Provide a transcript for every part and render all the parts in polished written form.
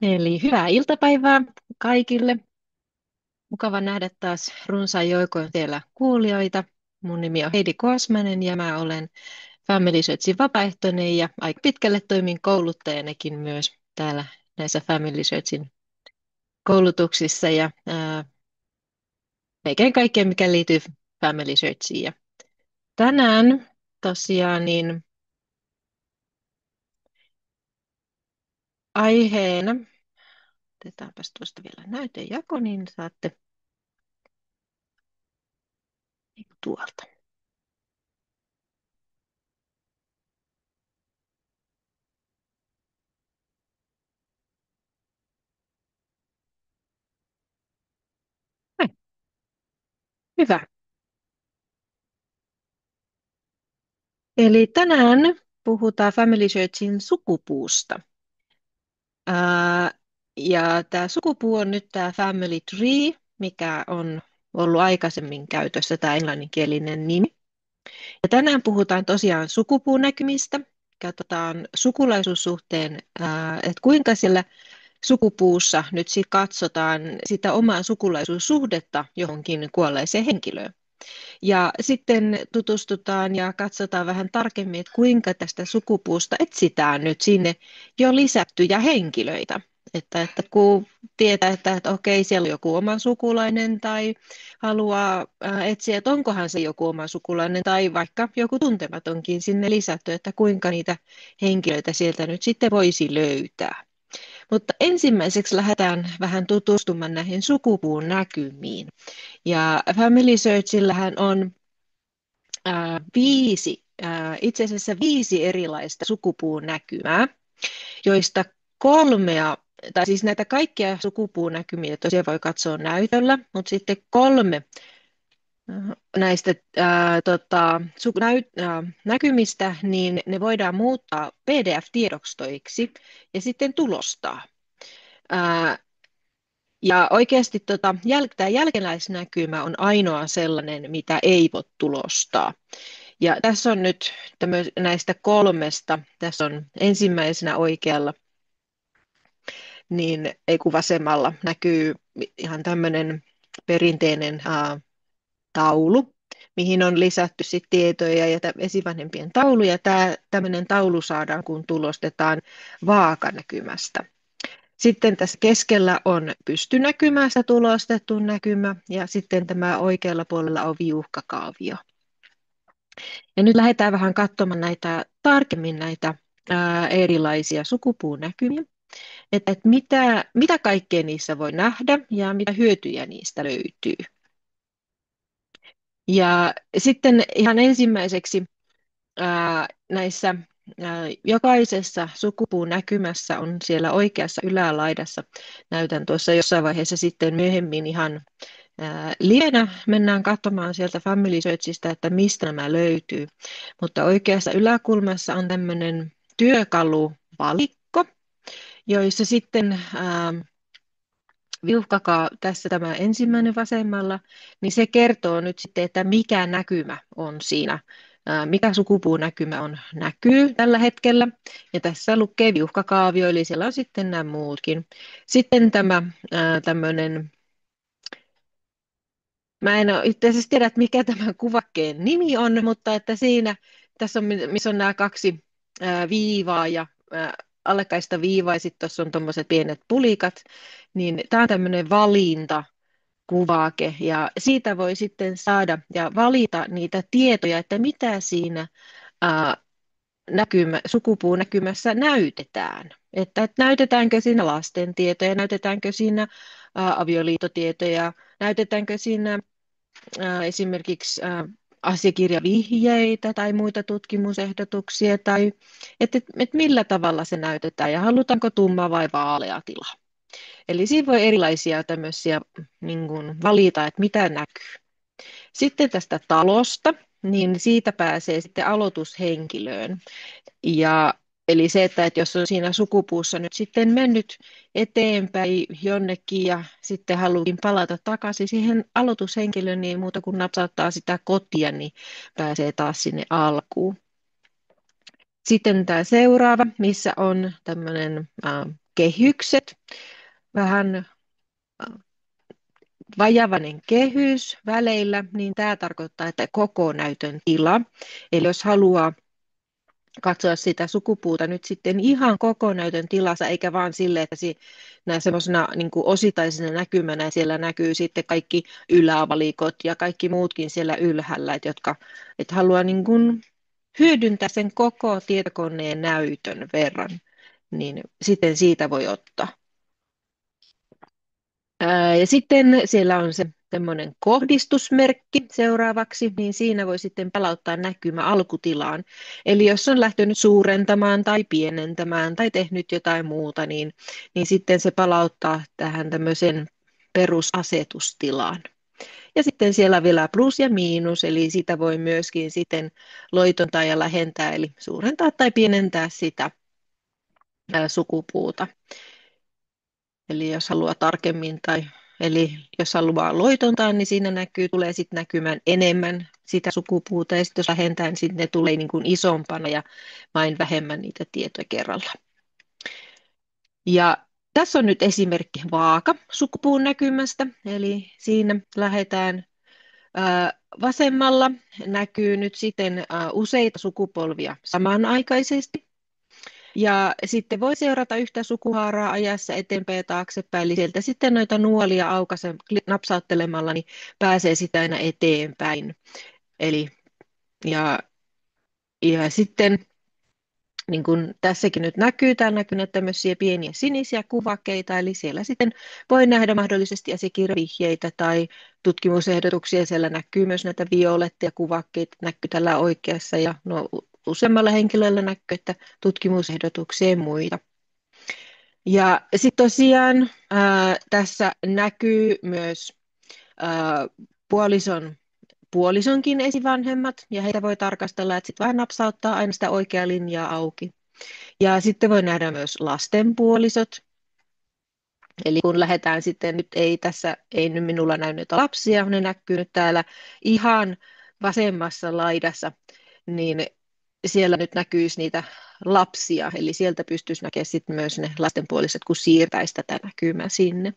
Eli hyvää iltapäivää kaikille. Mukava nähdä taas runsaan joukoin siellä kuulijoita. Mun nimi on Heidi Koosmanen ja mä olen Family Searchin vapaaehtoinen ja aika pitkälle toimin kouluttajanakin myös täällä näissä Family Searchin koulutuksissa ja melkein kaikkea, mikä liittyy Family Searchiin. Ja tänään tosiaan niin aiheena, otetaanpas tuosta vielä näytejako, niin saatte tuolta. Näin, hyvä. Eli tänään puhutaan Family Searchin sukupuusta. Ää, ja tämä sukupuu on nyt tämä Family Tree, mikä on ollut aikaisemmin käytössä, tämä englanninkielinen nimi. Ja tänään puhutaan tosiaan sukupuunäkymistä. Katsotaan sukulaisuussuhteen, että kuinka siellä sukupuussa nyt sit katsotaan sitä omaa sukulaisuussuhdetta johonkin kuolleeseen henkilöön. Ja sitten tutustutaan ja katsotaan vähän tarkemmin, että kuinka tästä sukupuusta etsitään nyt sinne jo lisättyjä henkilöitä. Että kun tietää, että okei, siellä on joku oma sukulainen tai haluaa etsiä, että onkohan se joku oma sukulainen tai vaikka joku tuntematonkin sinne lisätty, että kuinka niitä henkilöitä sieltä nyt sitten voisi löytää. Mutta ensimmäiseksi lähdetään vähän tutustumaan näihin sukupuun näkymiin. Ja Family Searchillähän on itse asiassa viisi erilaista sukupuun näkymää, joista kolmea, tai siis näitä kaikkia sukupuun näkymiä tosiaan voi katsoa näytöllä, mutta sitten kolme näistä näkymistä, niin ne voidaan muuttaa PDF-tiedostoiksi ja sitten tulostaa. Ja oikeasti tämä jälkeläisnäkymä on ainoa sellainen, mitä ei voi tulostaa. Ja tässä on nyt näistä kolmesta, tässä on ensimmäisenä oikealla, niin ei kun vasemmalla näkyy ihan tämmöinen perinteinen taulu, mihin on lisätty sit tietoja ja esivanhempien taulu, ja tämmöinen taulu saadaan, kun tulostetaan vaakanäkymästä. Sitten tässä keskellä on pystynäkymästä tulostettu näkymä, ja sitten tämä oikealla puolella on viuhkakaavio. Ja nyt lähdetään vähän katsomaan tarkemmin näitä erilaisia sukupuunäkymiä, että mitä kaikkea niissä voi nähdä ja mitä hyötyjä niistä löytyy. Ja sitten ihan ensimmäiseksi näissä jokaisessa sukupuun näkymässä on siellä oikeassa ylälaidassa. Näytän tuossa jossain vaiheessa sitten myöhemmin ihan livenä mennään katsomaan sieltä Family Searchista, että mistä nämä löytyy. Mutta oikeassa yläkulmassa on tämmöinen työkaluvalikko, joissa sitten tässä tämä ensimmäinen vasemmalla, niin se kertoo nyt sitten, että mikä näkymä on siinä, mikä sukupuunäkymä näkyy tällä hetkellä. Ja tässä lukee viuhkakaavio, eli siellä on sitten nämä muutkin. Sitten tämä tämmöinen, mä en ole itse asiassa tiedä, että mikä tämän kuvakkeen nimi on, mutta että tässä on, missä on nämä kaksi viivaa ja allekkaista viivaa, ja sitten tuossa on tuommoiset pienet pulikat, niin tämä on tämmöinen valintakuvake, ja siitä voi sitten saada ja valita niitä tietoja, että mitä siinä sukupuunäkymässä näytetään. Että näytetäänkö siinä lasten tietoja, näytetäänkö siinä avioliittotietoja, näytetäänkö siinä esimerkiksi asiakirjavihjeitä tai muita tutkimusehdotuksia, tai että millä tavalla se näytetään ja halutaanko tumma vai vaalea tila. Eli siinä voi erilaisia tämmöisiä niin kuin valita, että mitä näkyy. Sitten tästä talosta, niin siitä pääsee sitten aloitushenkilöön. Eli se, että jos on siinä sukupuussa nyt sitten mennyt eteenpäin jonnekin ja sitten haluakin palata takaisin siihen aloitushenkilöön, niin muuta kuin napsauttaa sitä kotia, niin pääsee taas sinne alkuun. Sitten tämä seuraava, missä on tämmöinen kehykset, vähän vajavainen kehys väleillä, niin tämä tarkoittaa, että koko näytön tila. Eli jos haluaa katsoa sitä sukupuuta nyt sitten ihan koko näytön tilassa, eikä vaan sille, että nämä semmoisena niin kuin osittaisena näkymänä siellä näkyy sitten kaikki ylävalikot ja kaikki muutkin siellä ylhäällä, että haluaa niin kuin hyödyntää sen koko tietokoneen näytön verran, niin sitten siitä voi ottaa. Ja sitten siellä on se semmoinen kohdistusmerkki seuraavaksi, niin siinä voi sitten palauttaa näkymä alkutilaan. Eli jos on lähtenyt suurentamaan tai pienentämään tai tehnyt jotain muuta, niin sitten se palauttaa tähän tämmöiseen perusasetustilaan. Ja sitten siellä vielä plus ja miinus, eli sitä voi myöskin sitten loitontaa ja lähentää, eli suurentaa tai pienentää sitä sukupuuta. Eli jos haluaa tarkemmin eli jos haluaa loitontaa, niin siinä tulee sitten näkymään enemmän sitä sukupuuta. Ja sitten jos vähentää, niin sitten ne tulee niin kuin isompana ja vain vähemmän niitä tietoja kerralla. Ja tässä on nyt esimerkki vaaka sukupuun näkymästä. Eli siinä lähdetään vasemmalla. Näkyy nyt sitten useita sukupolvia samanaikaisesti. Ja sitten voi seurata yhtä sukuhaaraa ajassa eteenpäin ja taaksepäin. Eli sieltä sitten noita nuolia napsauttelemalla niin pääsee sitä aina eteenpäin. Eli, ja sitten niin kuin tässäkin nyt näkyy, täällä näkyy tämmöisiä pieniä sinisiä kuvakkeita, eli siellä sitten voi nähdä mahdollisesti asiakirjavihjeitä tai tutkimusehdotuksia. Siellä näkyy myös näitä violetteja kuvakkeita, näkyy tällä oikeassa, ja no, useammalla henkilöllä näkyy, että tutkimusehdotuksia ja muita. Ja sitten tosiaan tässä näkyy myös ää, puolisonkin esivanhemmat, ja heitä voi tarkastella, että sitten vähän napsauttaa aina sitä oikeaa linjaa auki. Ja sitten voi nähdä myös lasten puolisot. Eli kun lähdetään sitten, nyt ei nyt minulla näy näitä lapsia, ne näkyy nyt täällä ihan vasemmassa laidassa, niin siellä nyt näkyisi niitä lapsia, eli sieltä pystyisi näkemään sitten myös ne lastenpuoliset, kun siirtäisi tätä näkymää sinne.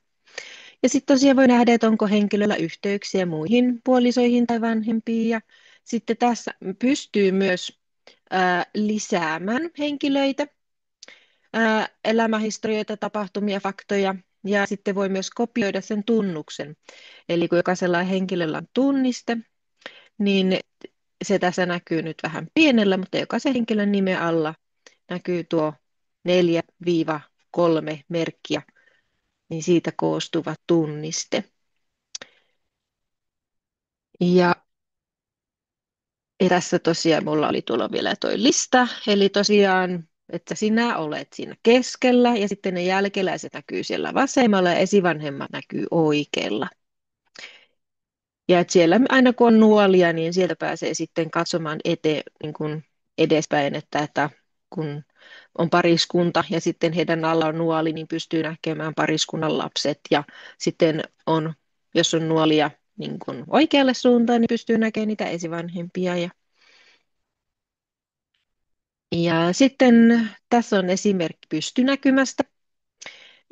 Ja sitten tosiaan voi nähdä, että onko henkilöllä yhteyksiä muihin puolisoihin tai vanhempiin, ja sitten tässä pystyy myös lisäämään henkilöitä, elämähistorioita, tapahtumia, faktoja, ja sitten voi myös kopioida sen tunnuksen. Eli kun jokaisella henkilöllä on tunniste, niin se tässä näkyy nyt vähän pienellä, mutta jokaisen henkilön nimen alla näkyy tuo 4-3 merkkiä, niin siitä koostuva tunniste. Ja tässä tosiaan mulla oli tuolla vielä toi lista, eli tosiaan, että sinä olet siinä keskellä ja sitten ne jälkeläiset näkyy siellä vasemmalla ja esivanhemmat näkyy oikealla. Ja että siellä aina kun on nuolia, niin sieltä pääsee sitten katsomaan niin kuin edespäin, että kun on pariskunta ja sitten heidän alla on nuoli, niin pystyy näkemään pariskunnan lapset. Ja sitten jos on nuolia niin kuin oikealle suuntaan, niin pystyy näkemään niitä esivanhempia. Ja sitten tässä on esimerkki pystynäkymästä.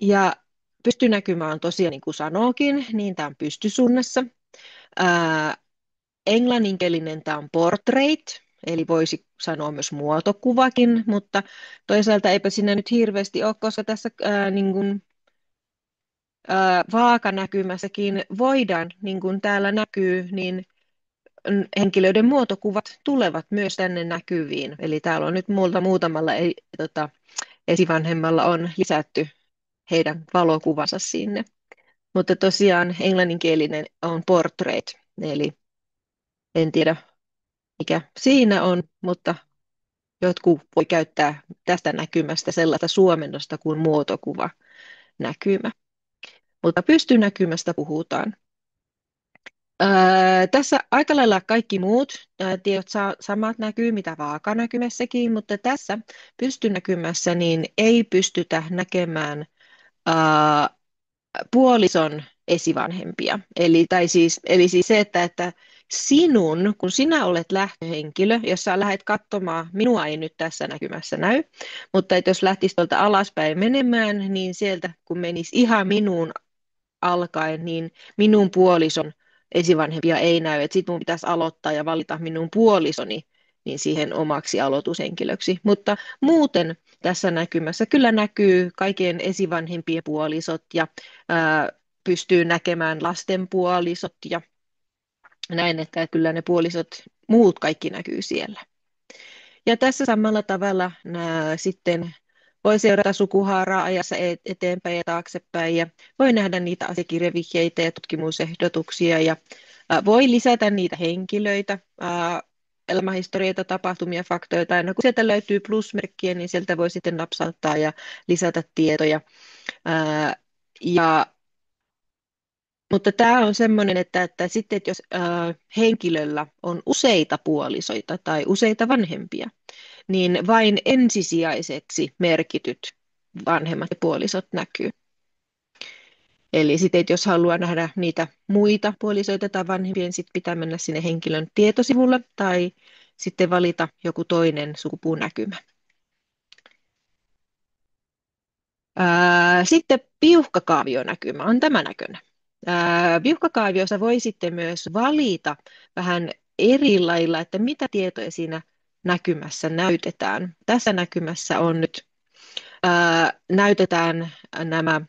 Ja pystynäkymä on tosiaan, niin kuin sanookin, niin tämä on pystysuunnassa. Englanninkielinen tämä on portrait, eli voisi sanoa myös muotokuvakin, mutta toisaalta eipä siinä nyt hirveästi ole, koska tässä niin kuin, vaakanäkymässäkin voidaan, niin kuin täällä näkyy, niin henkilöiden muotokuvat tulevat myös tänne näkyviin. Eli täällä on nyt muutamalla esivanhemmalla on lisätty heidän valokuvansa sinne. Mutta tosiaan englanninkielinen on portrait, eli en tiedä mikä siinä on, mutta jotkut voi käyttää tästä näkymästä sellaista suomennosta kuin muotokuva näkymä. Mutta pystynäkymästä puhutaan. Tässä aika lailla kaikki muut tiedot samat näkyy, mitä vaakanäkymässäkin, mutta tässä pystynäkymässä niin ei pystytä näkemään puolison esivanhempia. Eli siis se, että kun sinä olet lähtöhenkilö, jos sä lähdet katsomaan, minua ei nyt tässä näkymässä näy, mutta että jos lähtisi tuolta alaspäin menemään, niin sieltä kun menisi ihan minuun alkaen, niin minun puolison esivanhempia ei näy. Sitten minun pitäisi aloittaa ja valita minun puolisoni niin siihen omaksi aloitushenkilöksi. Mutta muuten tässä näkymässä kyllä näkyy kaikkien esivanhempien puolisot ja ää, pystyy näkemään lasten puolisot ja näin, että kyllä ne puolisot, muut kaikki näkyy siellä. Ja tässä samalla tavalla sitten voi seurata sukuhaaraa ajassa eteenpäin ja taaksepäin ja voi nähdä niitä asiakirjavihjeitä ja tutkimusehdotuksia ja voi lisätä niitä henkilöitä, elämänhistorioita, tapahtumia, faktoja. Aina kun sieltä löytyy plusmerkkiä, niin sieltä voi sitten napsauttaa ja lisätä tietoja. Ää, ja mutta tämä on semmoinen, että sitten että jos henkilöllä on useita puolisoita tai useita vanhempia, niin vain ensisijaiseksi merkityt vanhemmat ja puolisot näkyy. Eli sitten, että jos haluaa nähdä niitä muita puolisoita tai vanhempia, niin sitten pitää mennä sinne henkilön tietosivulle tai sitten valita joku toinen sukupuunäkymä. Sitten piuhkakaavionäkymä on tämä näköinen. Piuhkakaaviossa voi sitten myös valita vähän eri lailla, että mitä tietoja siinä näkymässä näytetään. Tässä näkymässä on nyt näytetään nämä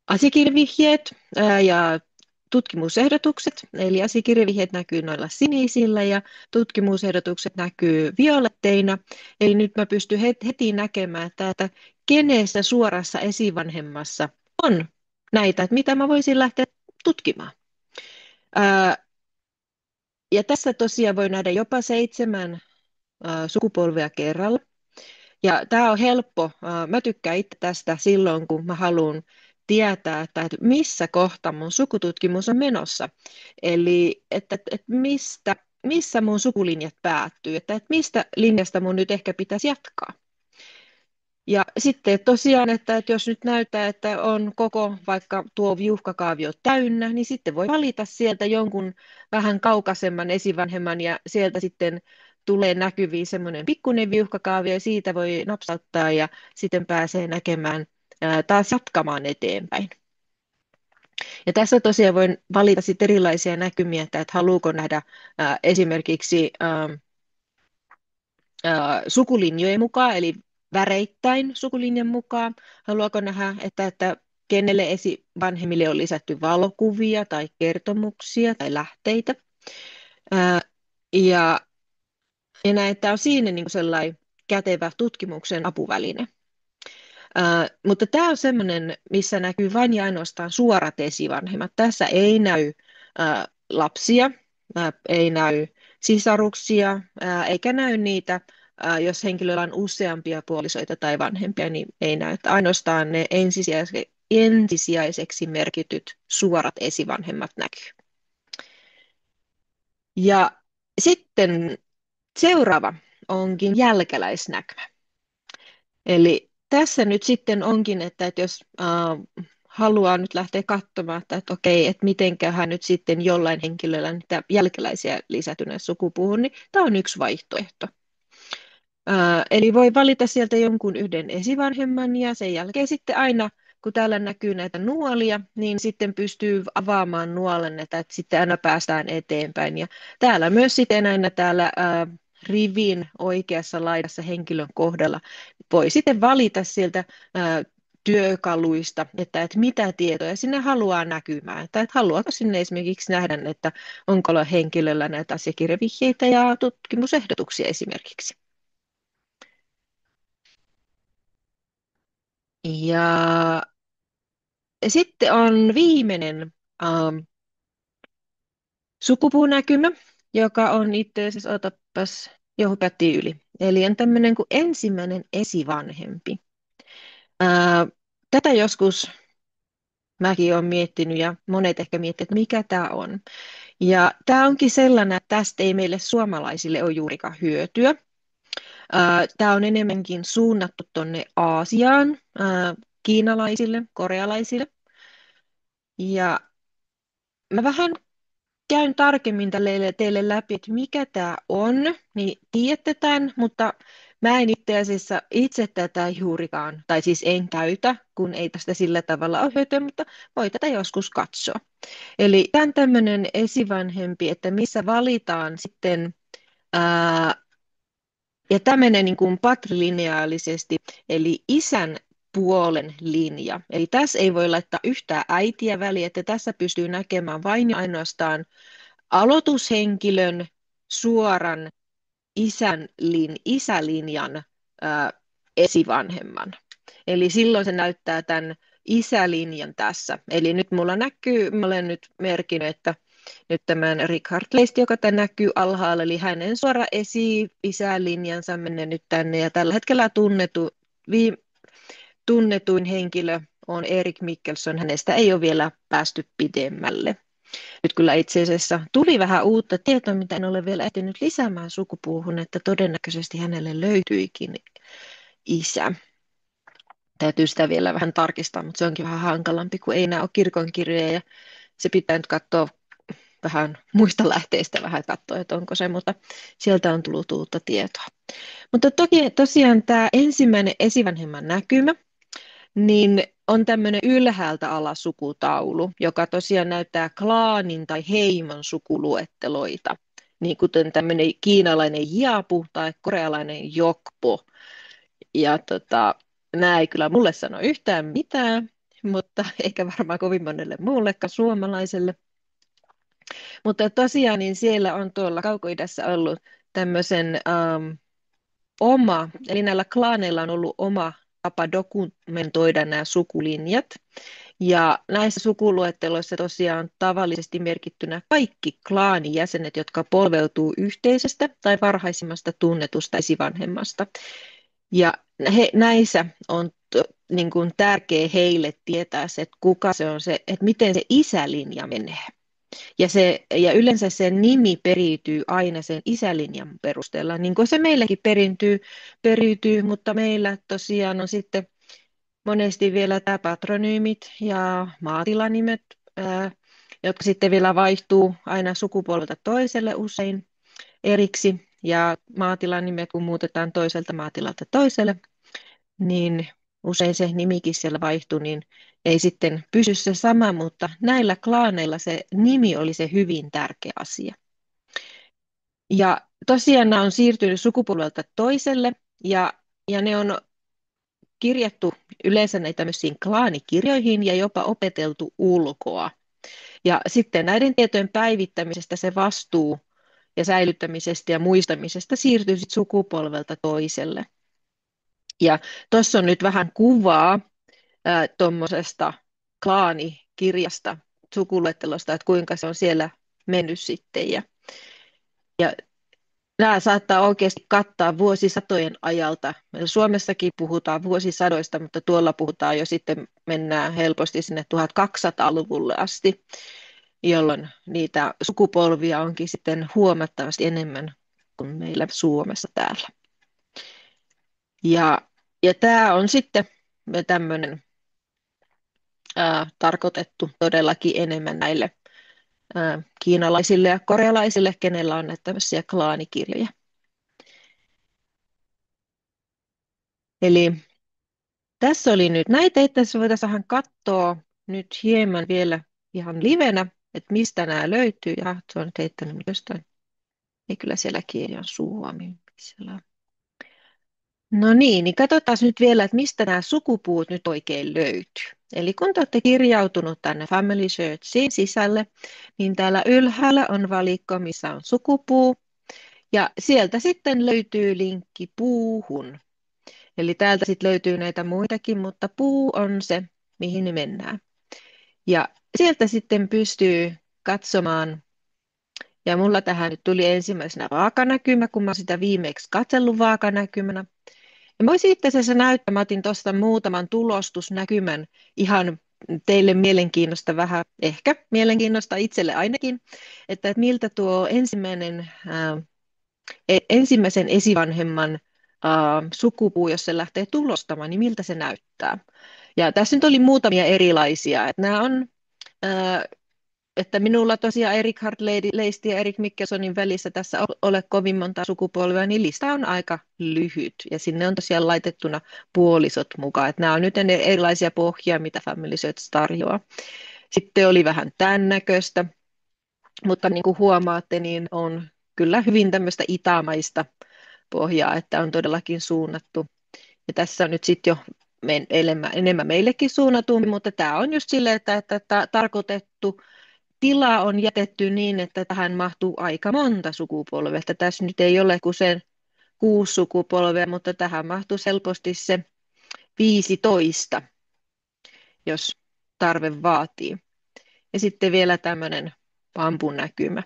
asiakirjavihjeet ja tutkimusehdotukset. Eli asiakirjavihjeet näkyy noilla sinisillä ja tutkimusehdotukset näkyy violetteina. Eli nyt mä pystyn heti näkemään, että kenessä suorassa esivanhemmassa on näitä, että mitä mä voisin lähteä tutkimaan. Ja tässä tosiaan voi nähdä jopa 7 sukupolvea kerralla. Ja tämä on helppo. Mä tykkään itse tästä silloin, kun mä haluan tietää, että missä kohta mun sukututkimus on menossa. Eli että missä mun sukulinjat päättyy, että mistä linjasta mun nyt ehkä pitäisi jatkaa. Ja sitten tosiaan, että jos nyt näyttää, että on koko vaikka tuo viuhkakaavio täynnä, niin sitten voi valita sieltä jonkun vähän kaukaisemman esivanhemman ja sieltä sitten tulee näkyviin semmoinen pikkuinen viuhkakaavio ja siitä voi napsauttaa ja sitten pääsee näkemään taas jatkamaan eteenpäin. Ja tässä tosiaan voin valita sitten erilaisia näkymiä, että haluuko nähdä esimerkiksi sukulinjojen mukaan, eli väreittäin sukulinjan mukaan. Haluaako nähdä, että kenelle esivanhemmille on lisätty valokuvia tai kertomuksia tai lähteitä. Ja, ja näin, että on siinä niin kuin sellainen kätevä tutkimuksen apuväline. Mutta tämä on sellainen, missä näkyy vain ja ainoastaan suorat esivanhemmat. Tässä ei näy lapsia, ei näy sisaruksia, eikä näy niitä, jos henkilöllä on useampia puolisoita tai vanhempia, niin ei näy. Että ainoastaan ne ensisijaiseksi merkityt suorat esivanhemmat näkyy. Ja sitten seuraava onkin jälkeläisnäkymä. Eli tässä nyt sitten onkin, että jos haluaa nyt lähteä katsomaan, että okei, että mitenköhän nyt sitten jollain henkilöllä niitä jälkeläisiä lisätynä sukupuuhun, niin tämä on yksi vaihtoehto. Eli voi valita sieltä jonkun yhden esivanhemman ja sen jälkeen sitten aina, kun täällä näkyy näitä nuolia, niin sitten pystyy avaamaan nuolen, että sitten aina päästään eteenpäin. Ja täällä myös sitten aina täällä rivin oikeassa laidassa henkilön kohdalla voi sitten valita sieltä työkaluista, että mitä tietoja sinne haluaa näkymään. Että haluaako sinne esimerkiksi nähdä, että onko henkilöllä näitä asiakirjavihjeitä ja tutkimusehdotuksia esimerkiksi. Ja sitten on viimeinen sukupuunäkymä, joka on itse asiassa, otapas, jo hypättiin yli. Eli on tämmöinen kuin ensimmäinen esivanhempi. Tätä joskus mäkin olen miettinyt ja monet ehkä miettivät, että mikä tämä on. Ja tämä onkin sellainen, että tästä ei meille suomalaisille ole juurikaan hyötyä. Tämä on enemmänkin suunnattu tuonne Aasiaan, kiinalaisille, korealaisille. Ja mä vähän käyn tarkemmin teille läpi, että mikä tämä on, niin tiedätte tämän, mutta mä en itse asiassa itse tätä juurikaan, tai siis en käytä, kun ei tästä sillä tavalla ole hyötyä, mutta voi tätä joskus katsoa. Eli tämä on tämmöinen esivanhempi, että missä valitaan sitten, ää, ja tämä menee niin kuin patrilineaalisesti, eli isän puolen linja. Eli tässä ei voi laittaa yhtään äitiä väliä, että tässä pystyy näkemään vain ja ainoastaan aloitushenkilön suoran isälinjan esivanhemman. Eli silloin se näyttää tämän isälinjan tässä. Eli nyt mulla näkyy, mä olen nyt merkinnyt, että nyt tämän Richard Leist, joka tämän näkyy alhaalla, eli hänen suora isälinjansa menee nyt tänne. Ja tällä hetkellä tunnetuin henkilö on Erik Mikkelson. Hänestä ei ole vielä päästy pidemmälle. Nyt kyllä itse asiassa tuli vähän uutta tietoa, mitä en ole vielä ehtinyt lisäämään sukupuuhun, että todennäköisesti hänelle löytyikin isä. Täytyy sitä vielä vähän tarkistaa, mutta se onkin vähän hankalampi, kun ei enää ole kirkonkirjoja ja se pitää nyt katsoa vähän muista lähteistä vähän katsoa, että onko se, mutta sieltä on tullut uutta tietoa. Mutta toki tosiaan tämä ensimmäinen esivanhemman näkymä, niin on tämmöinen ylhäältä alas sukutaulu, joka tosiaan näyttää klaanin tai heimon sukuluetteloita, niin kuten tämmöinen kiinalainen jiapu tai korealainen jokpo. Ja nämä ei kyllä mulle sano yhtään mitään, mutta eikä varmaan kovin monelle muullekaan suomalaiselle. Mutta tosiaan niin siellä on tuolla Kaukoidässä ollut tämmöisen eli näillä klaaneilla on ollut oma tapa dokumentoida nämä sukulinjat. Ja näissä sukuluetteloissa tosiaan tavallisesti merkittynä kaikki klaanin jäsenet, jotka polveutuu yhteisestä tai varhaisimmasta tunnetusta esivanhemmasta. Ja näissä on niin kuin tärkeä heille tietää se, että kuka se on se, että miten se isälinja menee. Ja yleensä se nimi periytyy aina sen isälinjan perusteella, niin kuin se meilläkin periytyy, mutta meillä tosiaan on sitten monesti vielä tämä patronyymit ja maatilanimet, jotka sitten vielä vaihtuu aina sukupolvelta toiselle usein eriksi. Ja maatilanimet, kun muutetaan toiselta maatilalta toiselle, niin usein se nimikin siellä vaihtuu, niin ei sitten pysy se sama, mutta näillä klaaneilla se nimi oli se hyvin tärkeä asia. Ja tosiaan nämä on siirtynyt sukupolvelta toiselle, ja ne on kirjattu yleensä näitä tämmöisiin klaanikirjoihin ja jopa opeteltu ulkoa. Ja sitten näiden tietojen päivittämisestä se vastuu ja säilyttämisestä ja muistamisesta siirtyy sitten sukupolvelta toiselle. Ja tuossa on nyt vähän kuvaa tuommoisesta klaanikirjasta, sukuluettelosta, että kuinka se on siellä mennyt sitten. Ja nämä saattaa oikeasti kattaa vuosisatojen ajalta. Suomessakin puhutaan vuosisadoista, mutta tuolla puhutaan jo sitten, mennään helposti sinne 1200-luvulle asti, jolloin niitä sukupolvia onkin sitten huomattavasti enemmän kuin meillä Suomessa täällä. Ja tämä on sitten tämmöinen tarkoitettu todellakin enemmän näille kiinalaisille ja korealaisille, kenellä on näitä tämmöisiä klaanikirjoja. Eli tässä oli nyt näitä, että tässä voitaisiin vähän katsoa nyt hieman vielä ihan livenä, että mistä nämä löytyy. Ja se on nyt heittänyt jostain. Ei kyllä siellä kieli on suomi. Siellä. No niin katsotaan nyt vielä, että mistä nämä sukupuut nyt oikein löytyy. Eli kun te olette kirjautunut tänne Family Searchiin sisälle, niin täällä ylhäällä on valikko, missä on sukupuu. Ja sieltä sitten löytyy linkki puuhun. Eli täältä sitten löytyy näitä muitakin, mutta puu on se, mihin mennään. Ja sieltä sitten pystyy katsomaan, ja mulla tähän nyt tuli ensimmäisenä vaakanäkymä, kun mä sitä viimeksi katsellut vaakanäkymänä. Ja mä voisin itse asiassa näyttää, mä otin tuosta muutaman tulostusnäkymän ihan teille mielenkiinnosta vähän, ehkä mielenkiinnosta itselle ainakin, että miltä tuo ensimmäisen esivanhemman sukupuu, jos se lähtee tulostamaan, niin miltä se näyttää. Ja tässä nyt oli muutamia erilaisia. Että nämä on että minulla tosiaan Erik Leist ja Erik Mikkelsonin välissä tässä ole kovin monta sukupolvea, niin lista on aika lyhyt. Ja sinne on tosiaan laitettuna puolisot mukaan. Että nämä on nyt ne erilaisia pohjia, mitä Family Search tarjoaa. Sitten oli vähän tämän näköistä, mutta niin kuin huomaatte, niin on kyllä hyvin tämmöistä itämaista pohjaa, että on todellakin suunnattu. Ja tässä on nyt sitten jo enemmän meillekin suunnatumpi, mutta tämä on just silleen, että tarkoitettu tila on jätetty niin, että tähän mahtuu aika monta sukupolvea. Että tässä nyt ei ole kuin se 6 sukupolvea, mutta tähän mahtuu helposti se 15, jos tarve vaatii. Ja sitten vielä tämmöinen pampunäkymä.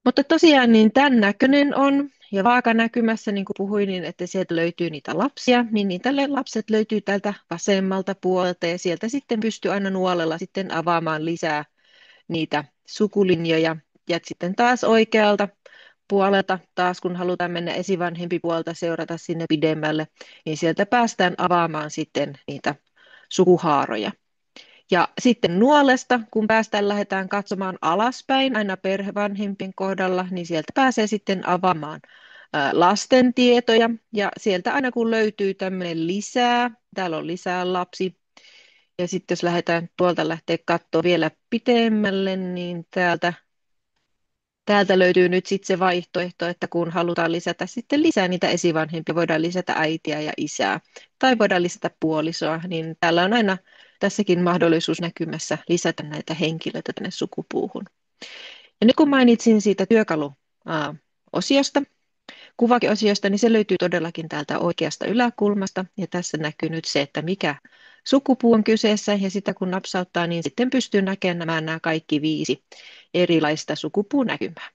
Mutta tosiaan niin tämän näköinen on, ja vaakanäkymässä, niin kuin puhuin, niin että sieltä löytyy niitä lapsia, niin niitä lapset löytyy täältä vasemmalta puolelta, ja sieltä sitten pystyy aina nuolella sitten avaamaan lisää niitä sukulinjoja. Ja sitten taas oikealta puolelta, taas kun halutaan mennä esivanhempi puolta seurata sinne pidemmälle, niin sieltä päästään avaamaan sitten niitä sukuhaaroja. Ja sitten nuolesta, kun päästään, lähdetään katsomaan alaspäin aina perhevanhempien kohdalla, niin sieltä pääsee sitten avaamaan lasten tietoja. Ja sieltä aina kun löytyy tämmöinen lisää, täällä on lisää lapsi. Ja sitten jos lähdetään tuolta lähteä katsoa vielä pitemmälle, niin täältä löytyy nyt sitten se vaihtoehto, että kun halutaan lisätä sitten lisää niitä esivanhempia, voidaan lisätä äitiä ja isää tai voidaan lisätä puolisoa, niin täällä on aina tässäkin mahdollisuus näkymässä lisätä näitä henkilöitä tänne sukupuuhun. Ja nyt kun mainitsin siitä työkaluosiosta, kuvakeosiosta, niin se löytyy todellakin täältä oikeasta yläkulmasta. Ja tässä näkyy nyt se, että mikä sukupuu on kyseessä. Ja sitä kun napsauttaa, niin sitten pystyy näkemään nämä kaikki 5 erilaista sukupuunäkymää.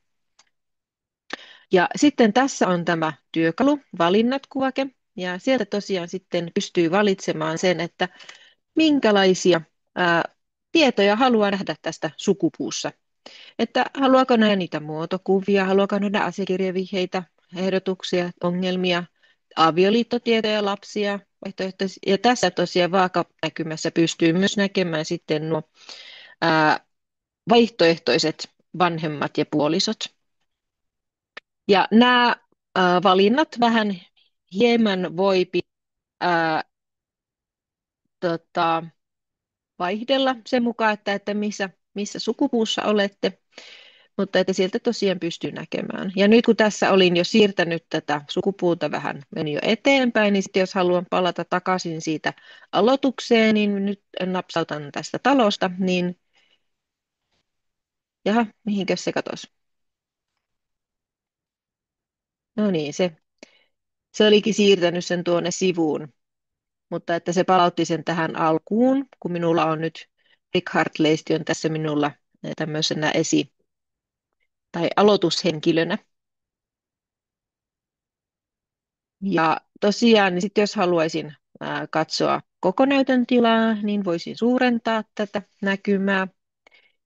Ja sitten tässä on tämä työkalu, valinnat kuvake. Ja sieltä tosiaan sitten pystyy valitsemaan sen, että minkälaisia tietoja haluaa nähdä tästä sukupuussa. Että haluaako nähdä niitä muotokuvia, haluaako nähdä asiakirjavihjeitä, ehdotuksia, ongelmia, avioliittotietoja, lapsia, vaihtoehtoisia. Ja tässä tosiaan vaakanäkymässä pystyy myös näkemään sitten nuo vaihtoehtoiset vanhemmat ja puolisot. Ja nämä valinnat vähän hieman voipi ää, tota, vaihdella sen mukaan, että missä sukupuussa olette, mutta että sieltä tosiaan pystyy näkemään. Ja nyt kun tässä olin jo siirtänyt tätä sukupuuta vähän, meni jo eteenpäin, niin sitten jos haluan palata takaisin siitä aloitukseen, niin nyt napsautan tästä talosta, niin jaha, mihinkäs se katosi? No niin, se olikin siirtänyt sen tuonne sivuun, mutta että se palautti sen tähän alkuun, kun minulla on nyt Richard Leisti on tässä minulla tämmöisenä tai aloitushenkilönä. Ja tosiaan, niin sit jos haluaisin katsoa koko näytön tilaa, niin voisin suurentaa tätä näkymää,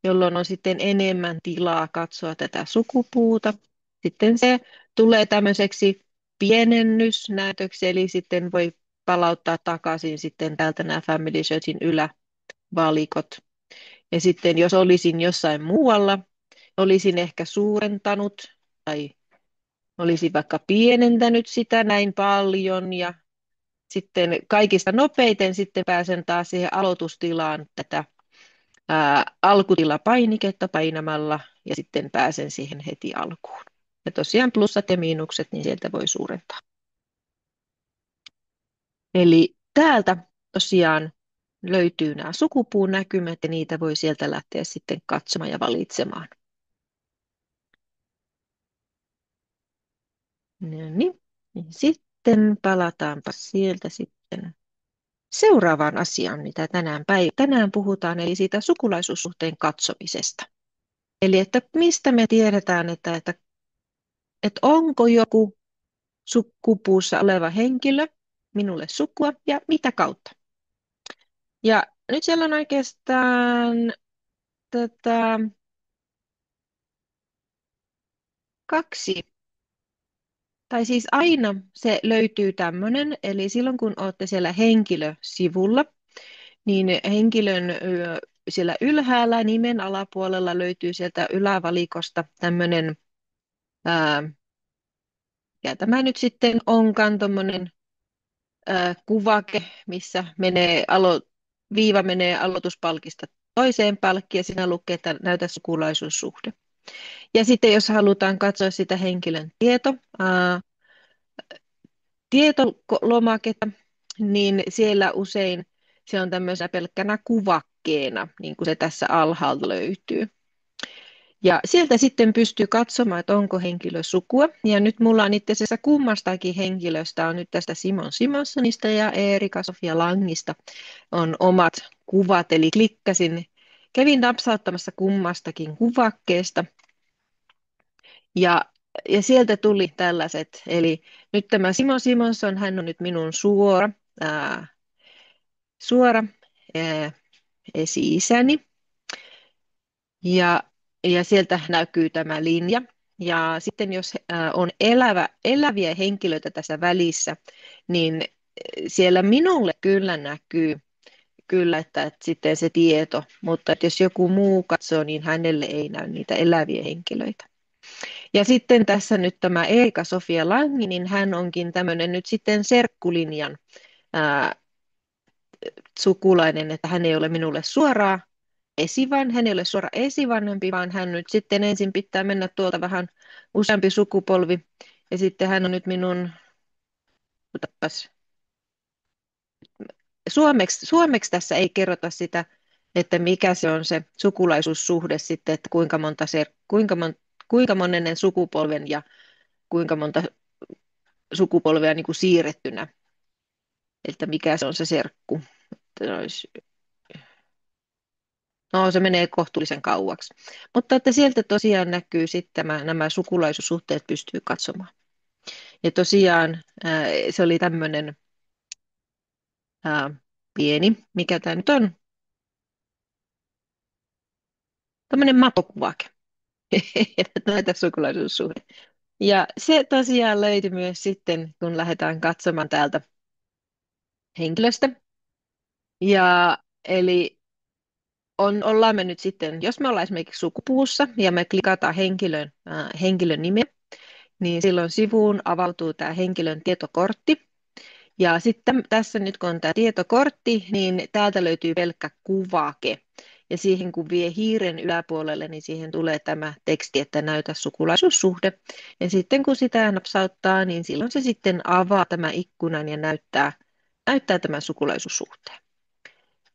jolloin on sitten enemmän tilaa katsoa tätä sukupuuta. Sitten se tulee tämmöiseksi pienennysnäytöksi, eli sitten voi palauttaa takaisin sitten täältä nämä Family Searchin ylävalikot. Ja sitten jos olisin jossain muualla, olisin ehkä suurentanut tai olisin vaikka pienentänyt sitä näin paljon ja sitten kaikista nopeiten sitten pääsen taas siihen aloitustilaan tätä alkutilapainiketta painamalla ja sitten pääsen siihen heti alkuun. Ja tosiaan plussat ja miinukset, niin sieltä voi suurentaa. Eli täältä tosiaan löytyy nämä sukupuun näkymät ja niitä voi sieltä lähteä sitten katsomaan ja valitsemaan. No niin, sitten palataanpa sieltä sitten seuraavaan asiaan, mitä tänään puhutaan, eli siitä sukulaisuussuhteen katsomisesta. Eli että mistä me tiedetään, että onko joku sukupuussa oleva henkilö minulle sukua ja mitä kautta. Ja nyt siellä on oikeastaan kaksi, tai siis aina se löytyy tämmöinen, eli silloin kun olette siellä henkilösivulla, niin henkilön siellä ylhäällä nimen alapuolella löytyy sieltä ylävalikosta tämmöinen, ja tämä nyt sitten onkaan tuommoinen kuvake, missä viiva menee aloituspalkista toiseen palkkiin ja siinä lukee, että näytä sukulaisuussuhde. Ja sitten jos halutaan katsoa sitä henkilön tietolomaketta, niin siellä usein se on tämmöisenä pelkkänä kuvakkeena, niin kuin se tässä alhaalta löytyy. Ja sieltä sitten pystyy katsomaan, että onko henkilö sukua. Ja nyt mulla on itse asiassa kummastakin henkilöstä, on nyt tästä Simon Simonsonista ja Erika Sofia Langista on omat kuvat. Eli kävin napsauttamassa kummastakin kuvakkeesta ja sieltä tuli tällaiset. Eli nyt tämä Simon Simonson, hän on nyt minun suora ää, esi-isäni. Ja, ja sieltä näkyy tämä linja. Ja sitten jos on eläviä henkilöitä tässä välissä, niin siellä minulle kyllä näkyy kyllä, että sitten se tieto, mutta että jos joku muu katsoo, niin hänelle ei näy niitä eläviä henkilöitä. Ja sitten tässä nyt tämä Erika Sofia Langi, niin hän onkin tämmöinen nyt sitten serkkulinjan ää, sukulainen, että hän ei ole minulle hän ei ole suora esivanhempi, vaan hän nyt sitten ensin pitää mennä tuolta vähän useampi sukupolvi. Ja sitten hän on nyt otapas, suomeksi tässä ei kerrota sitä, että mikä se on se sukulaisuussuhde sitten, että kuinka monennen sukupolven ja kuinka monta sukupolvea niin kuin siirrettynä, että mikä se on se serkku. No, se menee kohtuullisen kauaksi. Mutta että sieltä tosiaan näkyy sitten nämä sukulaisuussuhteet pystyy katsomaan. Ja tosiaan se oli tämmöinen pieni, mikä tämä nyt on, tämmöinen matokuvake. Näitä sukulaisuussuhde. Ja se tosiaan löytyi myös sitten, kun lähdetään katsomaan täältä henkilöstä. Ja eli ollaan me nyt sitten, jos me ollaan esimerkiksi sukupuussa ja me klikataan henkilön nimeä, niin silloin sivuun avautuu tämä henkilön tietokortti. Ja sitten tässä nyt kun on tämä tietokortti, niin täältä löytyy pelkkä kuvake. Ja siihen kun vie hiiren yläpuolelle, niin siihen tulee tämä teksti, että näytä sukulaisuussuhde. Ja sitten kun sitä napsauttaa, niin silloin se sitten avaa tämä ikkunan ja näyttää tämän sukulaisuussuhteen.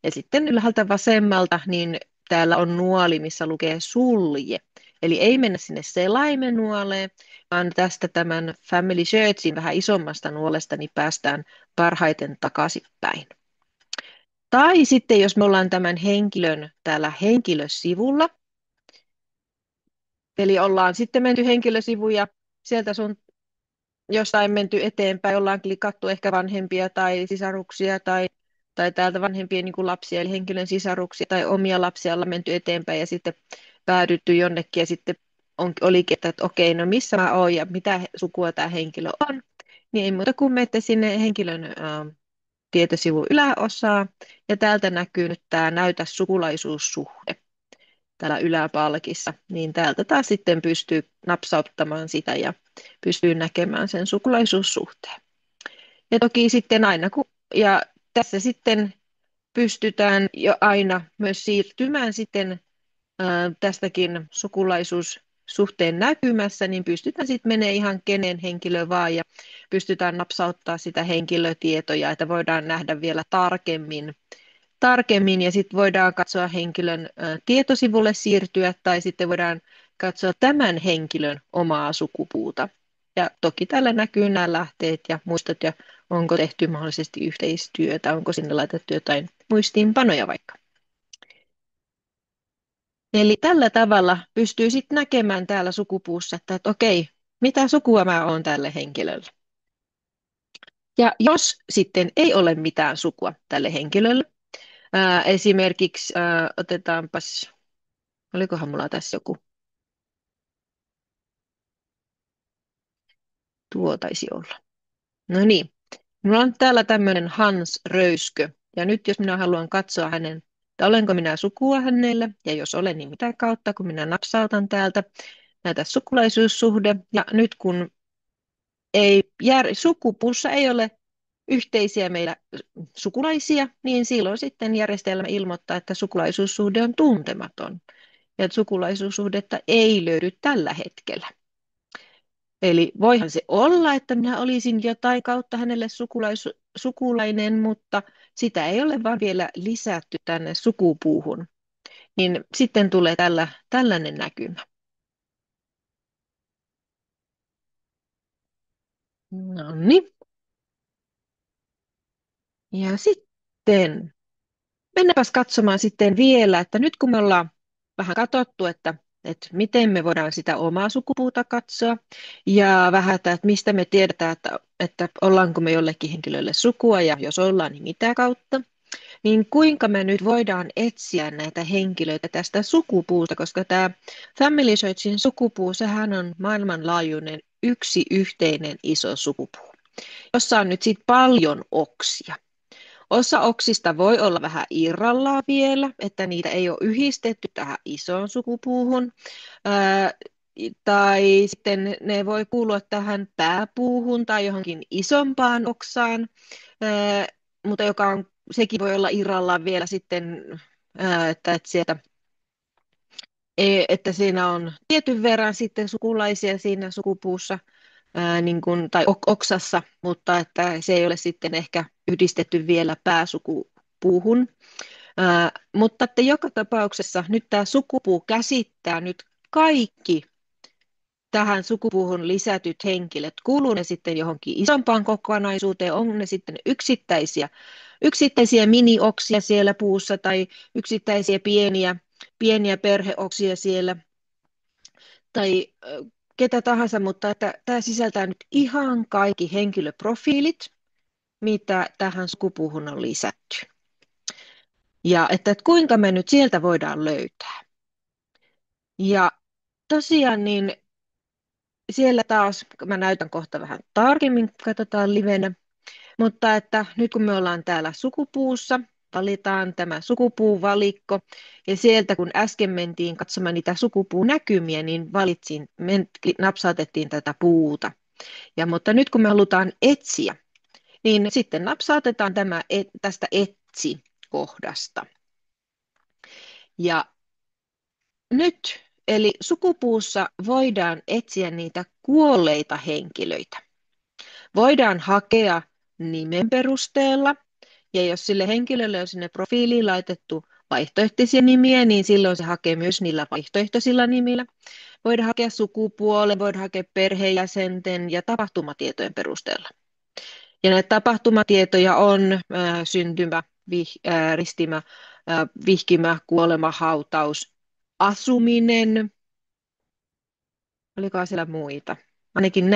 Ja sitten ylhäältä vasemmalta, niin täällä on nuoli, missä lukee sulje. Eli ei mennä sinne selaimen nuoleen, vaan tästä tämän Family Searchin vähän isommasta nuolesta, niin päästään parhaiten takaisinpäin. Tai sitten jos me ollaan tämän henkilön täällä henkilösivulla, eli ollaan sitten menty henkilösivuja, sieltä sun jostain menty eteenpäin, ollaan klikattu ehkä vanhempia tai sisaruksia tai täältä vanhempien niin kuin lapsia, eli henkilön sisaruksia tai omia lapsia ollaan menty eteenpäin ja sitten päädytty jonnekin ja sitten olikin, että okei, no missä mä oon ja mitä sukua tämä henkilö on, niin ei muuta kuin menette sinne henkilön tietosivun yläosaan ja täältä näkyy nyt tämä näytä sukulaisuussuhde täällä yläpalkissa, niin täältä taas sitten pystyy napsauttamaan sitä ja pystyy näkemään sen sukulaisuussuhteen. Ja toki sitten ja tässä sitten pystytään jo aina myös siirtymään sitten tästäkin sukulaisuussuhteen näkymässä, niin pystytään sitten menemään ihan kenen henkilö vaan ja pystytään napsauttaa sitä henkilötietoja, että voidaan nähdä vielä tarkemmin ja sitten voidaan katsoa henkilön tietosivulle siirtyä tai sitten voidaan katsoa tämän henkilön omaa sukupuuta. Ja toki täällä näkyy nämä lähteet ja muistot ja onko tehty mahdollisesti yhteistyötä, onko sinne laitettu jotain muistiinpanoja vaikka. Eli tällä tavalla pystyy sitten näkemään täällä sukupuussa, että okei, mitä sukua mä oon tälle henkilölle. Ja jos sitten ei ole mitään sukua tälle henkilölle, esimerkiksi otetaanpas, olikohan mulla tässä joku, tuo taisi olla. No niin, mulla on täällä tämmöinen Hans Röyskö, Ja nyt jos minä haluan katsoa että olenko minä sukua hänelle, ja jos olen, niin mitä kautta, kun minä napsautan täältä näitä sukulaisuussuhde. Ja nyt kun sukupuussa ei ole yhteisiä meillä sukulaisia, niin silloin sitten järjestelmä ilmoittaa, että sukulaisuussuhde on tuntematon ja että sukulaisuussuhdetta ei löydy tällä hetkellä. Eli voihan se olla, että minä olisin jotain kautta hänelle sukulainen, mutta sitä ei ole vaan vielä lisätty tänne sukupuuhun. Niin sitten tulee tällainen näkymä. No niin. Ja sitten mennäänpäs katsomaan sitten vielä, että nyt kun me ollaan vähän katsottu, että miten me voidaan sitä omaa sukupuuta katsoa ja vähän, että mistä me tiedetään, että ollaanko me jollekin henkilölle sukua ja jos ollaan, niin mitä kautta, niin kuinka me nyt voidaan etsiä näitä henkilöitä tästä sukupuusta, koska tämä Family Searchin sukupuu, sehän on maailmanlaajuinen yksi yhteinen iso sukupuu, jossa on nyt sitten paljon oksia. Osa oksista voi olla vähän irrallaan vielä, että niitä ei ole yhdistetty tähän isoon sukupuuhun. Ää, tai sitten ne voi kuulua tähän pääpuuhun tai johonkin isompaan oksaan, ää, mutta sekin voi olla irrallaan vielä sitten, että sieltä että siinä on tietyn verran sitten sukulaisia siinä sukupuussa niin kuin, tai oksassa, mutta että se ei ole sitten ehkä yhdistetty vielä pääsukupuuhun. Mutta että joka tapauksessa nyt tämä sukupuu käsittää nyt kaikki tähän sukupuuhun lisätyt henkilöt. Kuuluu ne sitten johonkin isompaan kokonaisuuteen, on ne sitten yksittäisiä minioksia siellä puussa tai yksittäisiä pieniä perheoksia siellä tai ketä tahansa, mutta että tämä sisältää nyt ihan kaikki henkilöprofiilit, mitä tähän sukupuuhun on lisätty. Ja että kuinka me nyt sieltä voidaan löytää. Ja tosiaan niin siellä taas, mä näytän kohta vähän tarkemmin, katsotaan livenä, mutta että nyt kun me ollaan täällä sukupuussa, valitaan tämä sukupuuvalikko, ja sieltä kun äsken mentiin katsomaan niitä sukupuunäkymiä, niin napsautettiin tätä puuta. Mutta nyt kun me halutaan etsiä, niin sitten napsautetaan tämä tästä etsi-kohdasta. Ja nyt, eli sukupuussa voidaan etsiä niitä kuolleita henkilöitä. Voidaan hakea nimen perusteella, ja jos sille henkilölle on sinne profiiliin laitettu vaihtoehtoisia nimiä, niin silloin se hakee myös niillä vaihtoehtoisilla nimillä. Voidaan hakea sukupuolen, voidaan hakea perheenjäsenten ja tapahtumatietojen perusteella. Ja näitä tapahtumatietoja on syntymä, ristimä, vihkimä, kuolema, hautaus, asuminen. Oliko siellä muita? Ainakin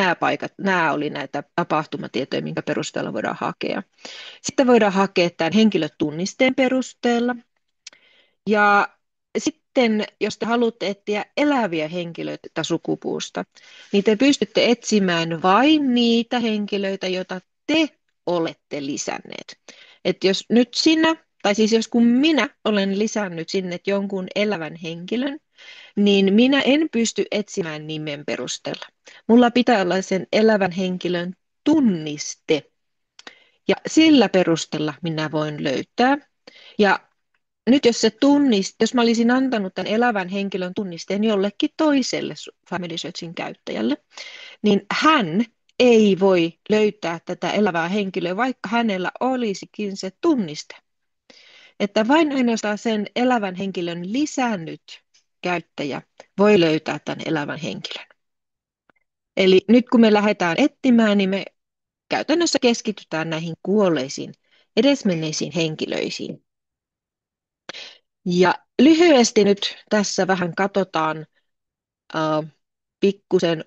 nämä oli näitä tapahtumatietoja, minkä perusteella voidaan hakea. Sitten voidaan hakea tämän henkilötunnisteen perusteella. Ja sitten, jos te haluatte etsiä eläviä henkilöitä sukupuusta, niin te pystytte etsimään vain niitä henkilöitä, joita te olette lisänneet. Että jos nyt sinä, tai siis jos kun minä olen lisännyt sinne jonkun elävän henkilön, niin minä en pysty etsimään nimen perusteella. Mulla pitää olla sen elävän henkilön tunniste. Ja sillä perusteella minä voin löytää. Ja nyt jos mä olisin antanut tämän elävän henkilön tunnisteen jollekin toiselle Family Searchin käyttäjälle, niin hän ei voi löytää tätä elävää henkilöä, vaikka hänellä olisikin se tunniste. Että vain ainoastaan sen elävän henkilön lisännyt käyttäjä voi löytää tämän elävän henkilön. Eli nyt kun me lähdetään etsimään, niin me käytännössä keskitytään näihin kuolleisiin, edesmenneisiin henkilöisiin. Ja lyhyesti nyt tässä vähän katsotaan pikkusen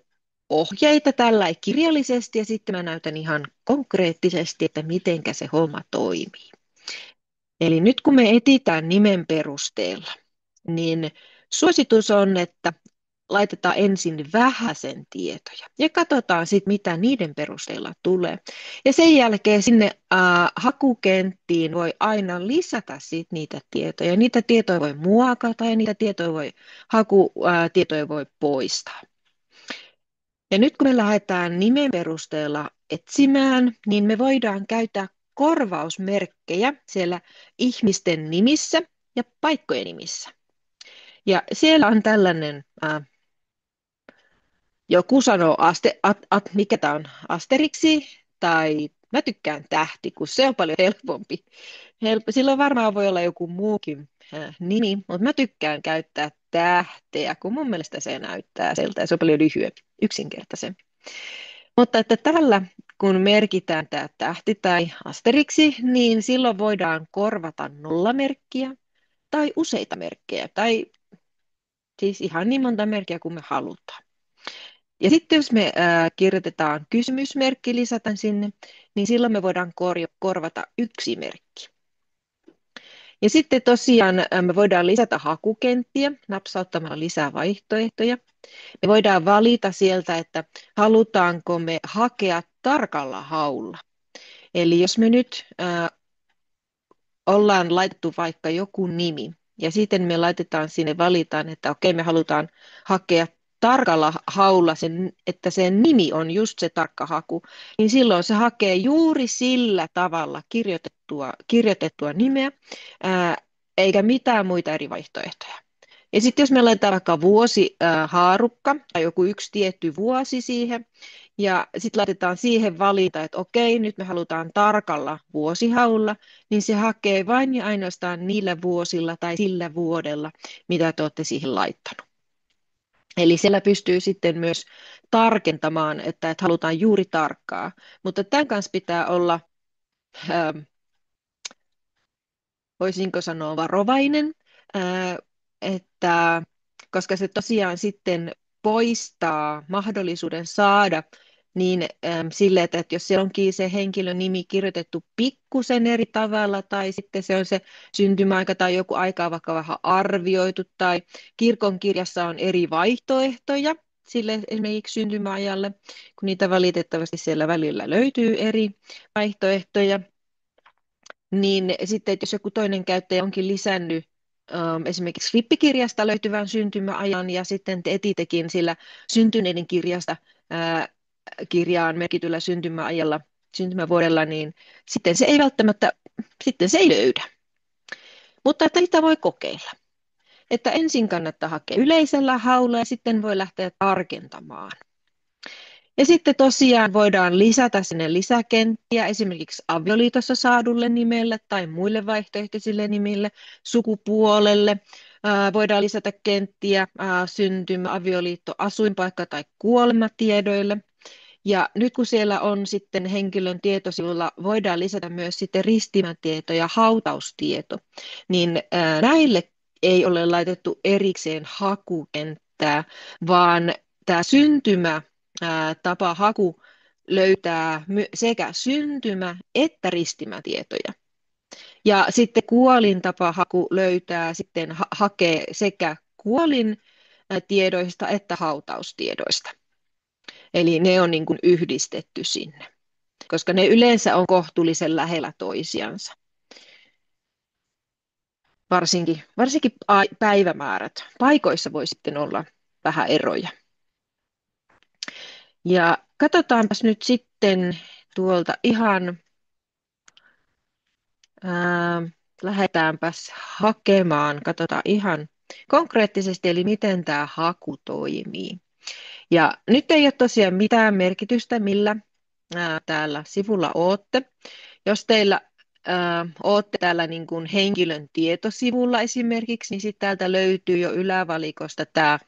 ohjeita tällä kirjallisesti ja sitten mä näytän ihan konkreettisesti, että miten se homma toimii. Eli nyt kun me etsitään nimen perusteella, niin suositus on, että laitetaan ensin vähäsen tietoja ja katsotaan sitten, mitä niiden perusteella tulee. Ja sen jälkeen sinne hakukenttiin voi aina lisätä sit niitä tietoja. Niitä tietoja voi muokata ja niitä hakutietoja voi poistaa. Ja nyt kun me lähdetään nimen perusteella etsimään, niin me voidaan käyttää korvausmerkkejä siellä ihmisten nimissä ja paikkojen nimissä. Ja siellä on tällainen joku sanoo, mikä tämä on, asteriksi, tai mä tykkään tähti, kun se on paljon helpompi. Silloin varmaan voi olla joku muukin nimi, mutta mä tykkään käyttää tähteä, kun mun mielestä se näyttää siltä ja se on paljon lyhyempi, yksinkertaisempi. Mutta että tällä, kun merkitään tämä tähti tai asteriksi, niin silloin voidaan korvata nollamerkkiä tai useita merkkejä, tai siis ihan niin monta merkkiä kuin me halutaan. Ja sitten jos me kirjoitetaan kysymysmerkki, lisätään sinne, niin silloin me voidaan korvata yksi merkki. Ja sitten tosiaan me voidaan lisätä hakukenttiä napsauttamalla lisää vaihtoehtoja. Me voidaan valita sieltä, että halutaanko me hakea tarkalla haulla. Eli jos me nyt ollaan laitettu vaikka joku nimi, ja sitten me laitetaan sinne, valitaan, että okei, me halutaan hakea tarkalla haulla, että sen nimi on just se tarkka haku, niin silloin se hakee juuri sillä tavalla kirjoitettua nimeä, eikä mitään muita eri vaihtoehtoja. Ja sitten jos me laitetaan vaikka vuosihaarukka tai joku yksi tietty vuosi siihen, ja sitten laitetaan siihen valinta, että okei, nyt me halutaan tarkalla vuosihaulla, niin se hakee vain ja ainoastaan niillä vuosilla tai sillä vuodella, mitä te olette siihen laittanut. Eli siellä pystyy sitten myös tarkentamaan, että halutaan juuri tarkkaa. Mutta tämän kanssa pitää olla, voisinko sanoa, varovainen, että koska se tosiaan sitten poistaa mahdollisuuden saada niin sille, että jos siellä onkin se henkilön nimi kirjoitettu pikkusen eri tavalla, tai sitten se on se syntymäaika tai joku aika vaikka vähän arvioitu, tai kirkonkirjassa on eri vaihtoehtoja sille esimerkiksi syntymäajalle, kun niitä valitettavasti siellä välillä löytyy eri vaihtoehtoja, niin sitten, että jos joku toinen käyttäjä onkin lisännyt esimerkiksi rippikirjasta löytyvän syntymäajan ja sitten te etitekin sillä syntyneiden kirjasta kirjaan merkityllä syntymäajalla, syntymävuodella, niin sitten se ei välttämättä, sitten se ei löydä. Mutta että niitä voi kokeilla. Että ensin kannattaa hakea yleisellä haulla ja sitten voi lähteä tarkentamaan. Ja sitten tosiaan voidaan lisätä sinne lisäkenttiä esimerkiksi avioliitossa saadulle nimelle tai muille vaihtoehtoisille nimille, sukupuolelle. Voidaan lisätä kenttiä syntymä, avioliitto, asuinpaikka tai kuolematiedoille. Ja nyt kun siellä on sitten henkilön tietosivulla, voidaan lisätä myös sitten ristimätieto ja hautaustieto, niin näille ei ole laitettu erikseen hakukenttää, vaan tämä syntymätapa haku löytää sekä syntymä- että ristimätietoja. Ja sitten kuolintapa haku löytää sitten hakee sekä kuolin tiedoista että hautaustiedoista. Eli ne on niin kuin yhdistetty sinne, koska ne yleensä on kohtuullisen lähellä toisiansa. Varsinkin päivämäärät. Paikoissa voi sitten olla vähän eroja. Ja katsotaanpas nyt sitten tuolta ihan, lähdetäänpäs hakemaan, katsotaan ihan konkreettisesti, eli miten tämä haku toimii. Ja nyt ei ole tosiaan mitään merkitystä, millä täällä sivulla olette. Jos teillä olette täällä niin kuin henkilön tietosivulla esimerkiksi, niin sitten täältä löytyy jo ylävalikosta tämä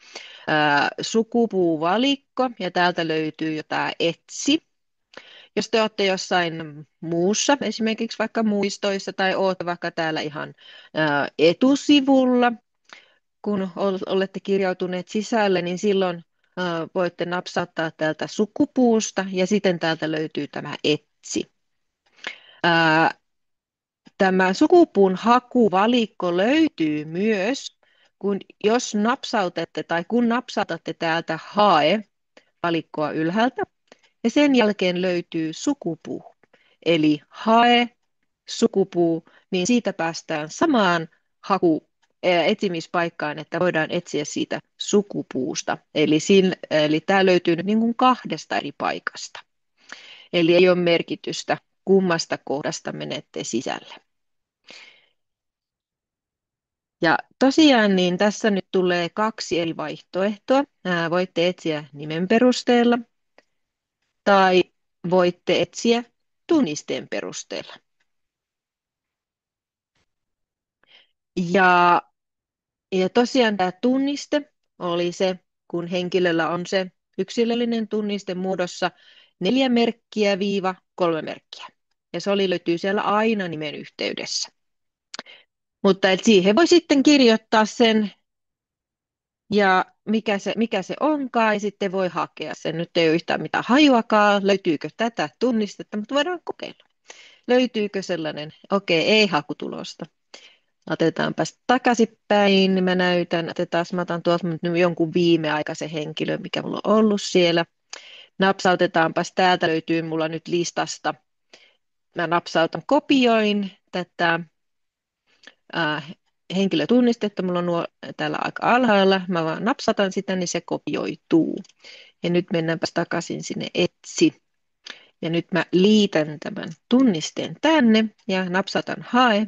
sukupuuvalikko ja täältä löytyy jo tämä etsi. Jos te olette jossain muussa, esimerkiksi vaikka muistoissa tai olette vaikka täällä ihan etusivulla, kun olette kirjautuneet sisälle, niin silloin voitte napsauttaa täältä sukupuusta ja sitten täältä löytyy tämä etsi. Tämä sukupuun hakuvalikko löytyy myös jos napsautatte tai kun napsautatte täältä hae valikkoa ylhäältä, ja sen jälkeen löytyy sukupuu. Eli hae, sukupuu, niin siitä päästään samaan etsimispaikkaan, että voidaan etsiä siitä sukupuusta. Eli tämä löytyy nyt niin kuin kahdesta eri paikasta. Eli ei ole merkitystä, kummasta kohdasta menette sisälle. Ja tosiaan niin tässä nyt tulee kaksi eri vaihtoehtoa. Voitte etsiä nimen perusteella tai voitte etsiä tunnisteen perusteella. Ja, ja tosiaan tämä tunniste oli se, kun henkilöllä on se yksilöllinen tunniste muodossa 4 merkkiä viiva 3 merkkiä. Ja se löytyy siellä aina nimen yhteydessä. Mutta siihen voi sitten kirjoittaa sen ja mikä se onkaan, ja sitten voi hakea sen. Nyt ei ole yhtään mitään hajuakaan, löytyykö tätä tunnistetta, mutta voidaan kokeilla. Löytyykö sellainen, okei, ei hakutulosta. Otetaanpas takaisinpäin, mä näytän, mä otan tuolta nyt jonkun viimeaikaisen henkilön, mikä mulla on ollut siellä. Napsautetaanpas, täältä löytyy mulla nyt listasta. Mä napsautan, kopioin tätä henkilötunnistetta, mulla on nuo täällä aika alhaalla, mä vaan napsatan sitä, niin se kopioituu. Ja nyt mennäänpäs takaisin sinne etsi. Ja nyt mä liitän tämän tunnisteen tänne ja napsatan hae,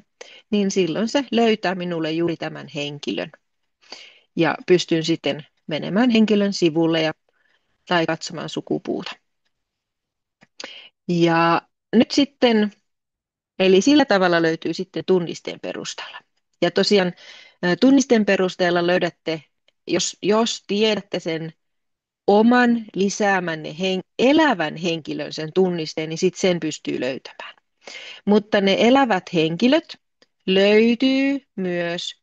niin silloin se löytää minulle juuri tämän henkilön. Ja pystyn sitten menemään henkilön sivulle tai katsomaan sukupuuta. Ja nyt sitten, eli sillä tavalla löytyy sitten tunnisteen perusteella. Ja tosiaan tunnisteen perusteella löydätte, jos tiedätte sen oman lisäämänne elävän henkilön sen tunnisteen, niin sitten sen pystyy löytämään. Mutta ne elävät henkilöt löytyy myös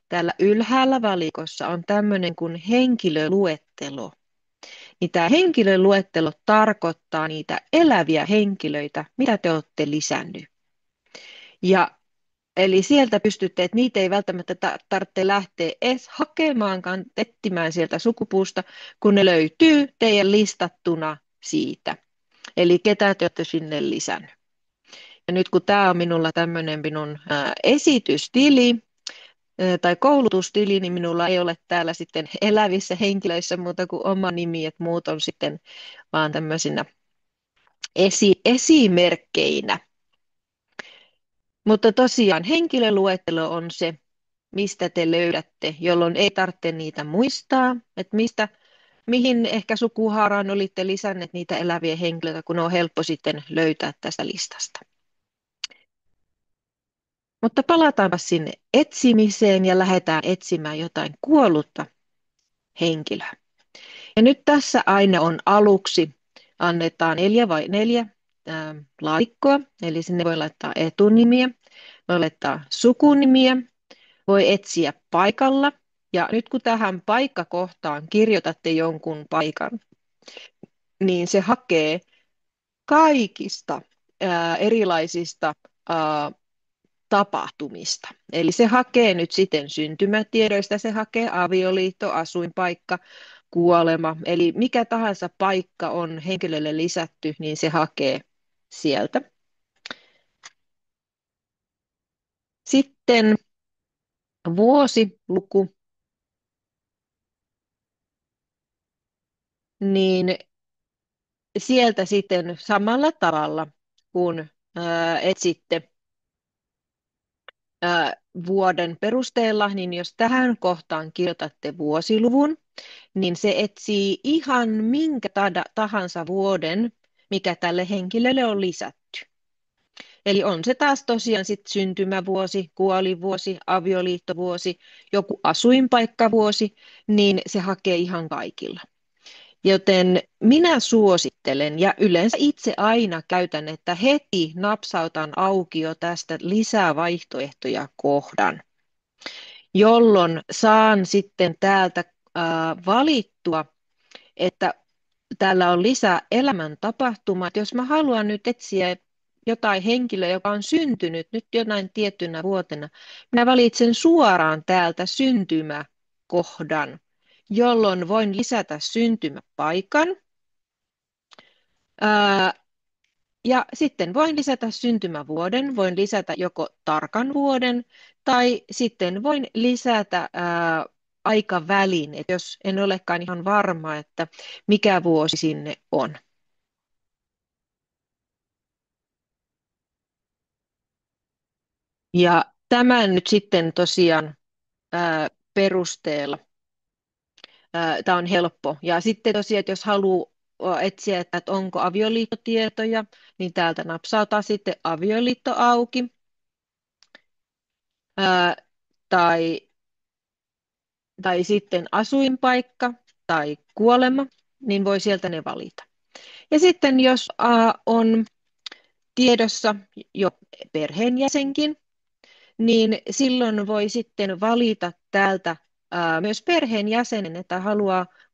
täällä ylhäällä valikossa on tämmöinen kuin henkilöluettelo. Niin tämä henkilöluettelo tarkoittaa niitä eläviä henkilöitä, mitä te olette lisännyt. Ja eli sieltä pystytte, että niitä ei välttämättä tarvitse lähteä edes hakemaankaan, etsimään sieltä sukupuusta, kun ne löytyy teidän listattuna siitä. Eli ketä te olette sinne lisännyt. Ja nyt kun tämä on minulla tämmöinen minun esitystili tai koulutustili, niin minulla ei ole täällä sitten elävissä henkilöissä muuta kuin oma nimi, että muut on sitten vaan tämmöisinä esimerkkeinä. Mutta tosiaan henkilöluettelo on se, mistä te löydätte, jolloin ei tarvitse niitä muistaa, että mihin ehkä sukuhaaraan olitte lisänneet niitä eläviä henkilöitä, kun on helppo sitten löytää tästä listasta. Mutta palataanpa sinne etsimiseen ja lähdetään etsimään jotain kuollutta henkilöä. Ja nyt tässä aina on aluksi, annetaan 4 laatikkoa, eli sinne voi laittaa etunimiä, voi laittaa sukunimiä, voi etsiä paikalla. Ja nyt kun tähän paikkakohtaan kirjoitatte jonkun paikan, niin se hakee kaikista erilaisista tapahtumista. Eli se hakee nyt sitten syntymätiedoista, se hakee avioliitto, asuinpaikka, kuolema. Eli mikä tahansa paikka on henkilölle lisätty, niin se hakee sieltä. Sitten vuosiluku, niin sieltä sitten samalla tavalla, kun etsitte vuoden perusteella, niin jos tähän kohtaan kirjoitatte vuosiluvun, niin se etsii ihan minkä tahansa vuoden, mikä tälle henkilölle on lisätty. Eli on se taas tosiaan sit syntymävuosi, kuolivuosi, avioliittovuosi, joku asuinpaikkavuosi, niin se hakee ihan kaikilla. Joten minä suosittelen ja yleensä itse aina käytän, että heti napsautan auki jo tästä lisää vaihtoehtoja kohdan, jolloin saan sitten täältä valittua, että täällä on lisää elämäntapahtumat. Jos mä haluan nyt etsiä jotain henkilöä, joka on syntynyt nyt jonain tiettynä vuotena, minä valitsen suoraan täältä syntymäkohdan, jolloin voin lisätä syntymäpaikan. Ää, Ja sitten voin lisätä syntymävuoden, voin lisätä joko tarkan vuoden tai sitten voin lisätä aikavälin, että jos en olekaan ihan varma, että mikä vuosi sinne on. Ja tämän nyt sitten tosiaan perusteella, tämä on helppo. Ja sitten tosiaan, että jos haluaa etsiä, että onko avioliittotietoja, niin täältä napsautaa sitten avioliitto auki. Ää, tai tai sitten asuinpaikka tai kuolema, niin voi sieltä ne valita. Ja sitten jos on tiedossa jo perheenjäsenkin, niin silloin voi sitten valita täältä myös perheenjäsenen, että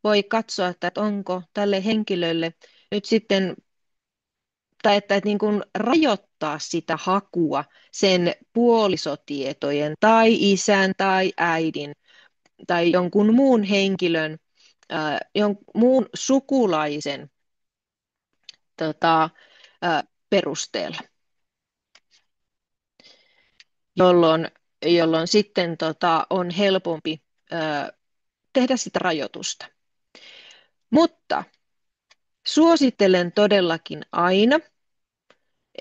voi katsoa, että onko tälle henkilölle nyt sitten, tai että niin kuin rajoittaa sitä hakua sen puolisotietojen tai isän tai äidin tai jonkun muun henkilön, muun sukulaisen tota, perusteella, jolloin, jolloin sitten on helpompi tehdä sitä rajoitusta. Mutta suosittelen todellakin aina,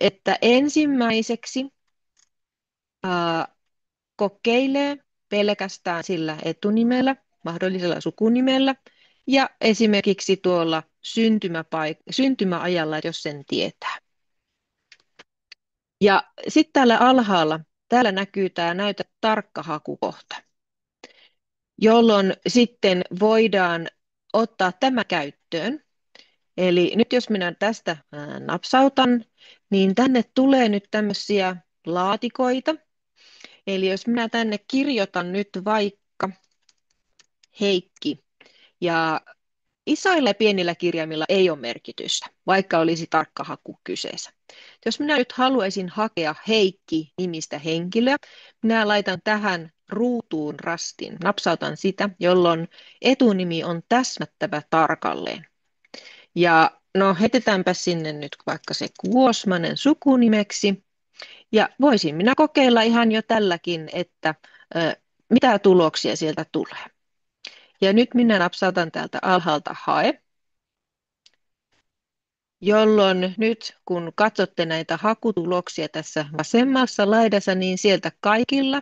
että ensimmäiseksi kokeilee pelkästään sillä etunimellä, mahdollisella sukunimellä, ja esimerkiksi tuolla syntymäajalla, jos sen tietää. Ja sitten täällä alhaalla, täällä näkyy tämä näytä tarkka hakukohta, jolloin sitten voidaan ottaa tämä käyttöön. Eli nyt jos minä tästä napsautan, niin tänne tulee nyt tämmöisiä laatikoita. Eli jos minä tänne kirjoitan nyt vaikka Heikki, ja isoilla ja pienillä kirjaimilla ei ole merkitystä, vaikka olisi tarkka haku kyseessä. Jos minä nyt haluaisin hakea Heikki-nimistä henkilöä, minä laitan tähän ruutuun rastin, napsautan sitä, jolloin etunimi on täsmättävä tarkalleen. Ja no heitetäänpä sinne nyt vaikka se Kuosmanen sukunimeksi. Ja voisin minä kokeilla ihan jo tälläkin, että mitä tuloksia sieltä tulee. Ja nyt minä napsautan täältä alhaalta hae, jolloin nyt kun katsotte näitä hakutuloksia tässä vasemmassa laidassa, niin sieltä kaikilla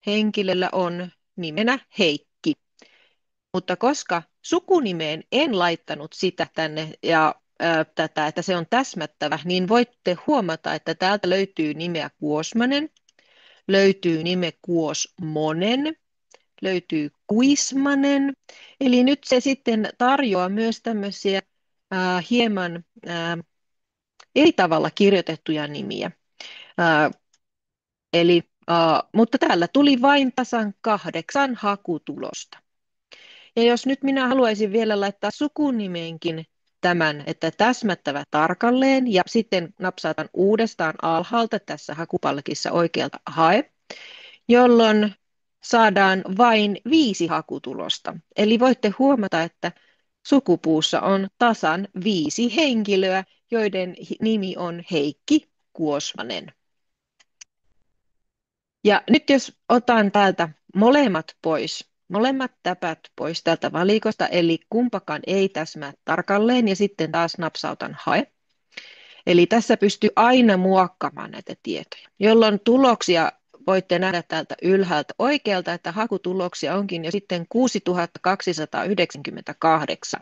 henkilöllä on nimenä Heikki. Mutta koska sukunimeen en laittanut sitä tänne ja tätä, että se on täsmättävä, niin voitte huomata, että täältä löytyy nimeä Kuosmanen, löytyy nime Kuosmonen, löytyy Kuismanen. Eli nyt se sitten tarjoaa myös tämmöisiä hieman eri tavalla kirjoitettuja nimiä. Ää, mutta täällä tuli vain tasan 8 hakutulosta. Ja jos nyt minä haluaisin vielä laittaa sukunimeenkin tämän, että täsmättävä tarkalleen ja sitten napsautan uudestaan alhaalta tässä hakupalkissa oikealta hae, jolloin saadaan vain 5 hakutulosta. Eli voitte huomata, että sukupuussa on tasan 5 henkilöä, joiden nimi on Heikki Kuosmanen. Ja nyt jos otan täältä molemmat täpät pois täältä valikosta, eli kumpakaan ei täsmää tarkalleen, ja sitten taas napsautan hae. Eli tässä pystyy aina muokkaamaan näitä tietoja, jolloin tuloksia voitte nähdä täältä ylhäältä oikealta, että hakutuloksia onkin jo sitten 6298.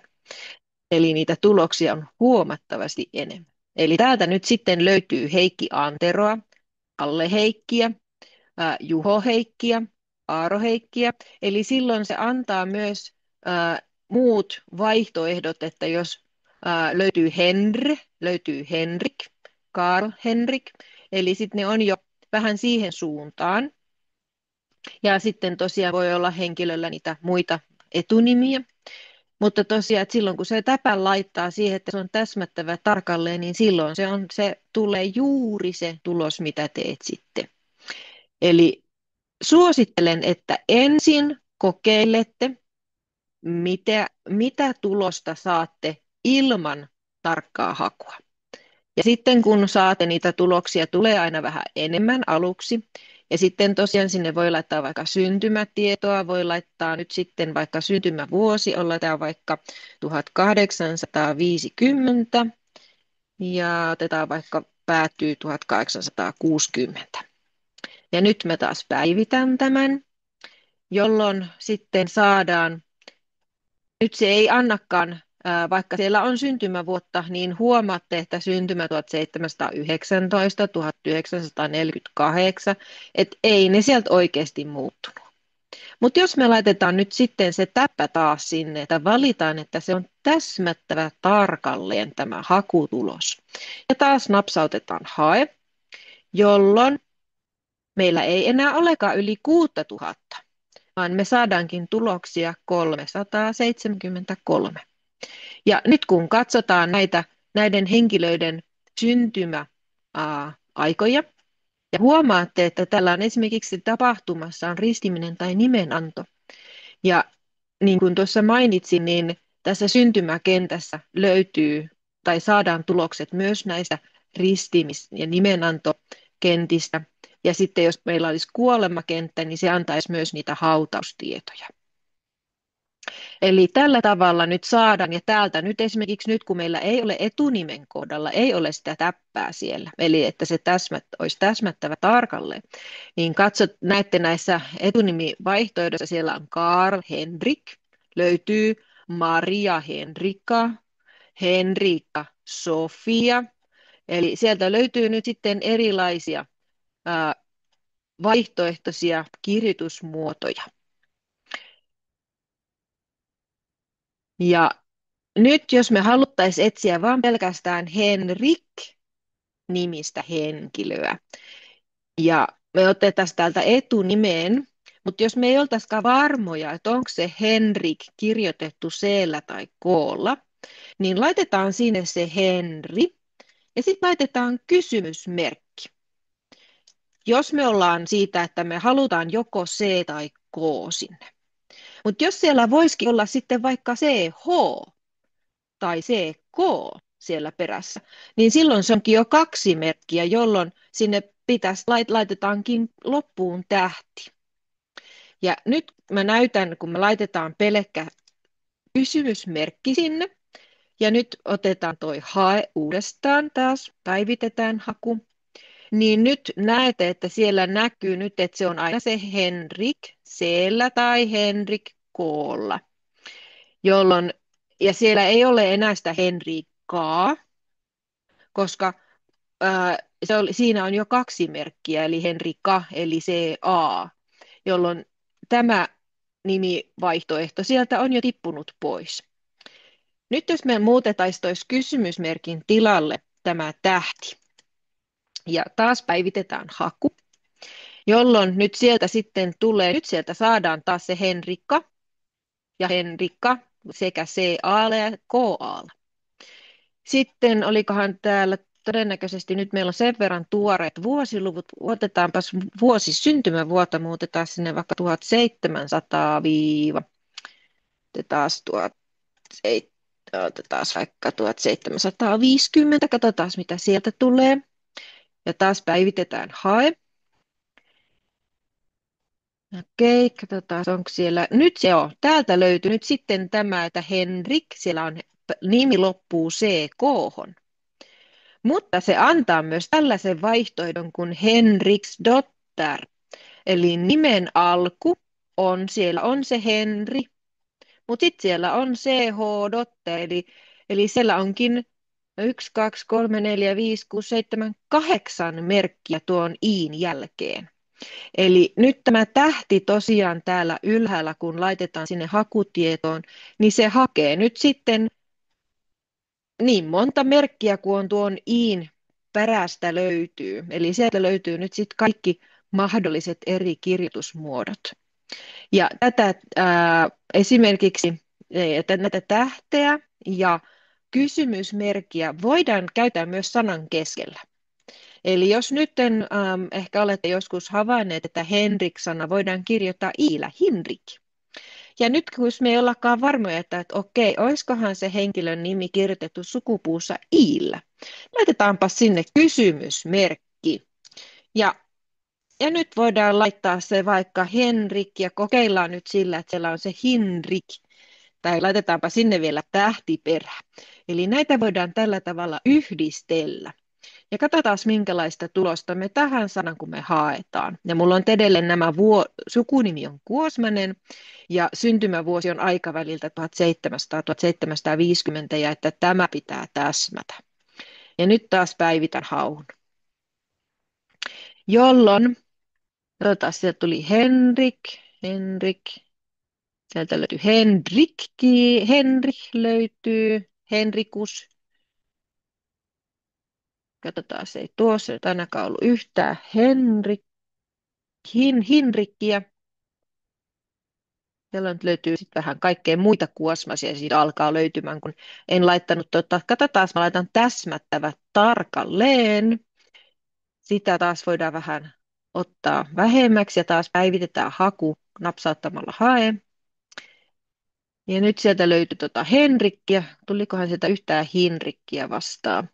Eli niitä tuloksia on huomattavasti enemmän. Eli täältä nyt sitten löytyy Heikki Anteroa, Alle Heikkiä, Juho Heikkiä, Aaro Heikkiä. Eli silloin se antaa myös muut vaihtoehdot, että jos löytyy löytyy Henrik, Karl Henrik. Eli sitten ne on jo vähän siihen suuntaan. Ja sitten tosiaan voi olla henkilöllä niitä muita etunimiä. Mutta tosiaan, että silloin kun se täpän laittaa siihen, että se on täsmättävä tarkalleen, niin silloin se tulee juuri se tulos, mitä te etsitte. Eli suosittelen, että ensin kokeilette, mitä tulosta saatte ilman tarkkaa hakua. Ja sitten kun saatte niitä tuloksia, tulee aina vähän enemmän aluksi. Ja sitten tosiaan sinne voi laittaa vaikka syntymätietoa, voi laittaa nyt sitten vaikka syntymävuosi, olla tämä vaikka 1850 ja otetaan vaikka päätyy 1860. Ja nyt mä taas päivitän tämän, jolloin sitten saadaan, nyt se ei annakaan, vaikka siellä on syntymävuotta, niin huomaatte, että syntymä 1719, 1948, että ei ne sieltä oikeasti muuttunut. Mutta jos me laitetaan nyt sitten se täppä taas sinne, että valitaan, että se on täsmättävä tarkalleen tämä hakutulos. Ja taas napsautetaan hae, jolloin meillä ei enää olekaan yli 6000, vaan me saadaankin tuloksia 373. Ja nyt kun katsotaan näiden henkilöiden syntymäaikoja, ja huomaatte, että tällä on esimerkiksi tapahtumassa on ristiminen tai nimenanto. Ja niin kuin tuossa mainitsin, niin tässä syntymäkentässä löytyy tai saadaan tulokset myös näistä ristimis- ja nimenantokentistä. Ja sitten jos meillä olisi kuolemakenttä, niin se antaisi myös niitä hautaustietoja. Eli tällä tavalla nyt saadaan, ja täältä nyt esimerkiksi nyt kun meillä ei ole etunimen kohdalla, ei ole sitä täppää siellä, eli että se olisi täsmättävä tarkalleen, niin näette näissä etunimivaihtoehdoissa, siellä on Karl Henrik, löytyy Maria Henrika, Henrika Sofia, eli sieltä löytyy nyt sitten erilaisia vaihtoehtoisia kirjoitusmuotoja. Ja nyt jos me haluttaisiin etsiä vain pelkästään Henrik-nimistä henkilöä, ja me otetaan täältä etunimeen, mutta jos me ei oltaisikaan varmoja, että onko se Henrik kirjoitettu C-llä tai K-lla, niin laitetaan sinne se Henri, ja sitten laitetaan kysymysmerkki. Jos me ollaan siitä, että me halutaan joko C tai K sinne. Mutta jos siellä voisikin olla sitten vaikka CH, tai CK siellä perässä, niin silloin se onkin jo 2 merkkiä, jolloin sinne laitetaankin loppuun tähti. Ja nyt mä näytän, kun me laitetaan pelkkä kysymysmerkki sinne, ja nyt otetaan toi hae uudestaan taas, päivitetään haku, niin nyt näette, että siellä näkyy nyt, että se on aina se Henrik C-llä tai Henrik K-lla, jolloin ja siellä ei ole enää sitä Henrikaa, koska siinä on jo 2 merkkiä, eli Henrika, eli CA, jolloin tämä nimivaihtoehto sieltä on jo tippunut pois. Nyt jos me muutettaisiin kysymysmerkin tilalle tämä tähti, ja taas päivitetään haku, jolloin nyt sieltä sitten tulee, nyt sieltä saadaan taas se Henrikka ja Henrikka sekä CA ja KA. Sitten olikohan täällä todennäköisesti, nyt meillä on sen verran tuoreet vuosiluvut, otetaanpas syntymävuotta, muutetaan sinne vaikka 1700 taas otetaan vaikka 1750, katsotaan mitä sieltä tulee. Ja taas päivitetään hae. Okei, katsotaan onko siellä, nyt se on, täältä löytyy nyt sitten tämä, että Henrik, siellä on nimi loppuu CK-hon. Mutta se antaa myös tällaisen vaihtoehdon kuin Henriksdotter, eli nimen alku on, siellä on se Henri, mutta sitten siellä on CH Dotter, eli siellä onkin 1, 2, 3, 4, 5, 6, 7, 8 merkkiä tuon iin jälkeen. Eli nyt tämä tähti tosiaan täällä ylhäällä, kun laitetaan sinne hakutietoon, niin se hakee nyt sitten niin monta merkkiä kuin on tuon iin perästä löytyy. Eli sieltä löytyy nyt sitten kaikki mahdolliset eri kirjoitusmuodot. Ja tätä esimerkiksi että näitä tähteä ja kysymysmerkkiä voidaan käyttää myös sanan keskellä. Eli jos nyt ehkä olette joskus havainneet, että Henrik-sana voidaan kirjoittaa iillä, Hinrik. Ja nyt kun me ei ollakaan varmoja, että okei, olisikohan se henkilön nimi kirjoitettu sukupuussa iillä. Laitetaanpa sinne kysymysmerkki. Ja, ja nyt voidaan laittaa se vaikka Henrik ja kokeillaan nyt sillä, että siellä on se Hinrik. Tai laitetaanpa sinne vielä tähtiperä. Eli näitä voidaan tällä tavalla yhdistellä. Ja katsotaan, minkälaista tulosta me tähän sanan, kun me haetaan. Ja mulla on edelleen sukunimi on Kuosmanen ja syntymävuosi on aikaväliltä 1700-1750 ja että tämä pitää täsmätä. Ja nyt taas päivitän haun. Jolloin, sieltä tuli Henrik, sieltä löytyy Henrik löytyy, Henrikus. Katsotaan, se ei tuossa nyt ainakaan ollut yhtään Hinrikkiä. Siellä nyt löytyy sitten vähän kaikkea muita kuosmasia, siitä alkaa löytymään, kun en laittanut, katsotaan, mä laitan täsmättävät tarkalleen. Sitä taas voidaan vähän ottaa vähemmäksi ja taas päivitetään haku napsauttamalla hae. Ja nyt sieltä löytyi Henrikkiä. Tulikohan sieltä yhtään Hinrikkiä vastaan?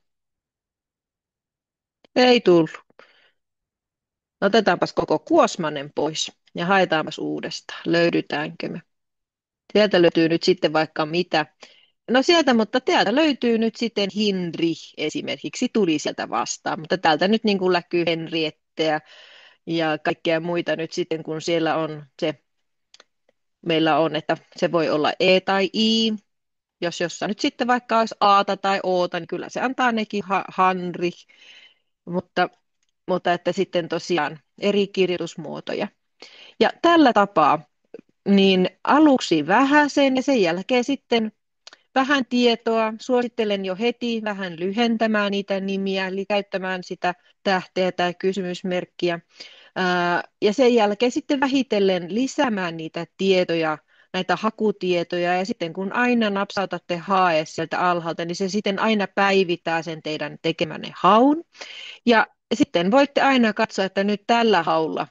Ei tullut. Otetaanpas koko Kuosmanen pois ja haetaanpas uudestaan. Löydytäänkö me? Sieltä löytyy nyt sitten vaikka mitä. No sieltä, mutta täältä löytyy nyt sitten Hinri esimerkiksi, tuli sieltä vastaan, mutta täältä nyt niin kuin näkyy Henrietteä ja kaikkea muita nyt sitten, kun siellä on se, meillä on, että se voi olla E tai I, jos jossain nyt sitten vaikka olisi Aata tai Oota, niin kyllä se antaa nekin Hanri, mutta, mutta että sitten tosiaan eri kirjoitusmuotoja. Ja tällä tapaa, niin aluksi vähäsen ja sen jälkeen sitten vähän tietoa. Suosittelen jo heti vähän lyhentämään niitä nimiä, eli käyttämään sitä tähteä tai kysymysmerkkiä. Ja sen jälkeen sitten vähitellen lisäämään niitä tietoja, näitä hakutietoja, ja sitten kun aina napsautatte hae sieltä alhaalta, niin se sitten aina päivittää sen teidän tekemänne haun. Ja sitten voitte aina katsoa, että nyt tällä haulla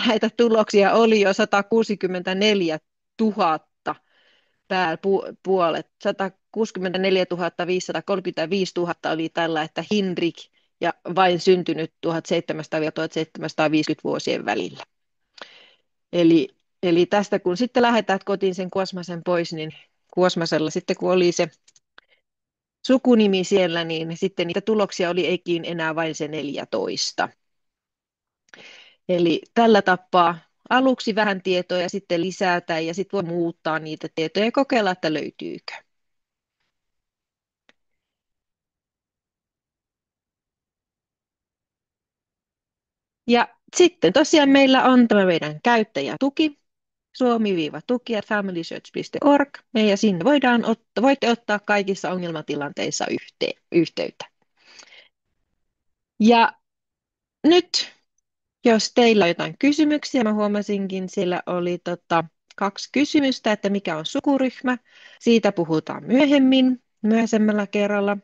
näitä tuloksia oli jo 164 000 puolet. 164 535 000 oli tällä, että Hinrik ja vain syntynyt 1700-1750 vuosien välillä. Eli tästä kun sitten lähetät kotiin sen Kuosmasen pois, niin Kuosmasella sitten kun oli se sukunimi siellä, niin sitten niitä tuloksia oli eikin enää vain se 14. Eli tällä tapaa aluksi vähän tietoa ja sitten lisätä ja sitten voi muuttaa niitä tietoja ja kokeilla, että löytyykö. Ja sitten tosiaan meillä on tämä meidän käyttäjätuki, suomi-tuki@familysearch.org, ja sinne voitte ottaa kaikissa ongelmatilanteissa yhteyttä. Ja nyt, jos teillä on jotain kysymyksiä, mä huomasinkin, siellä oli 2 kysymystä, että mikä on sukuryhmä. Siitä puhutaan myöhemmällä kerralla.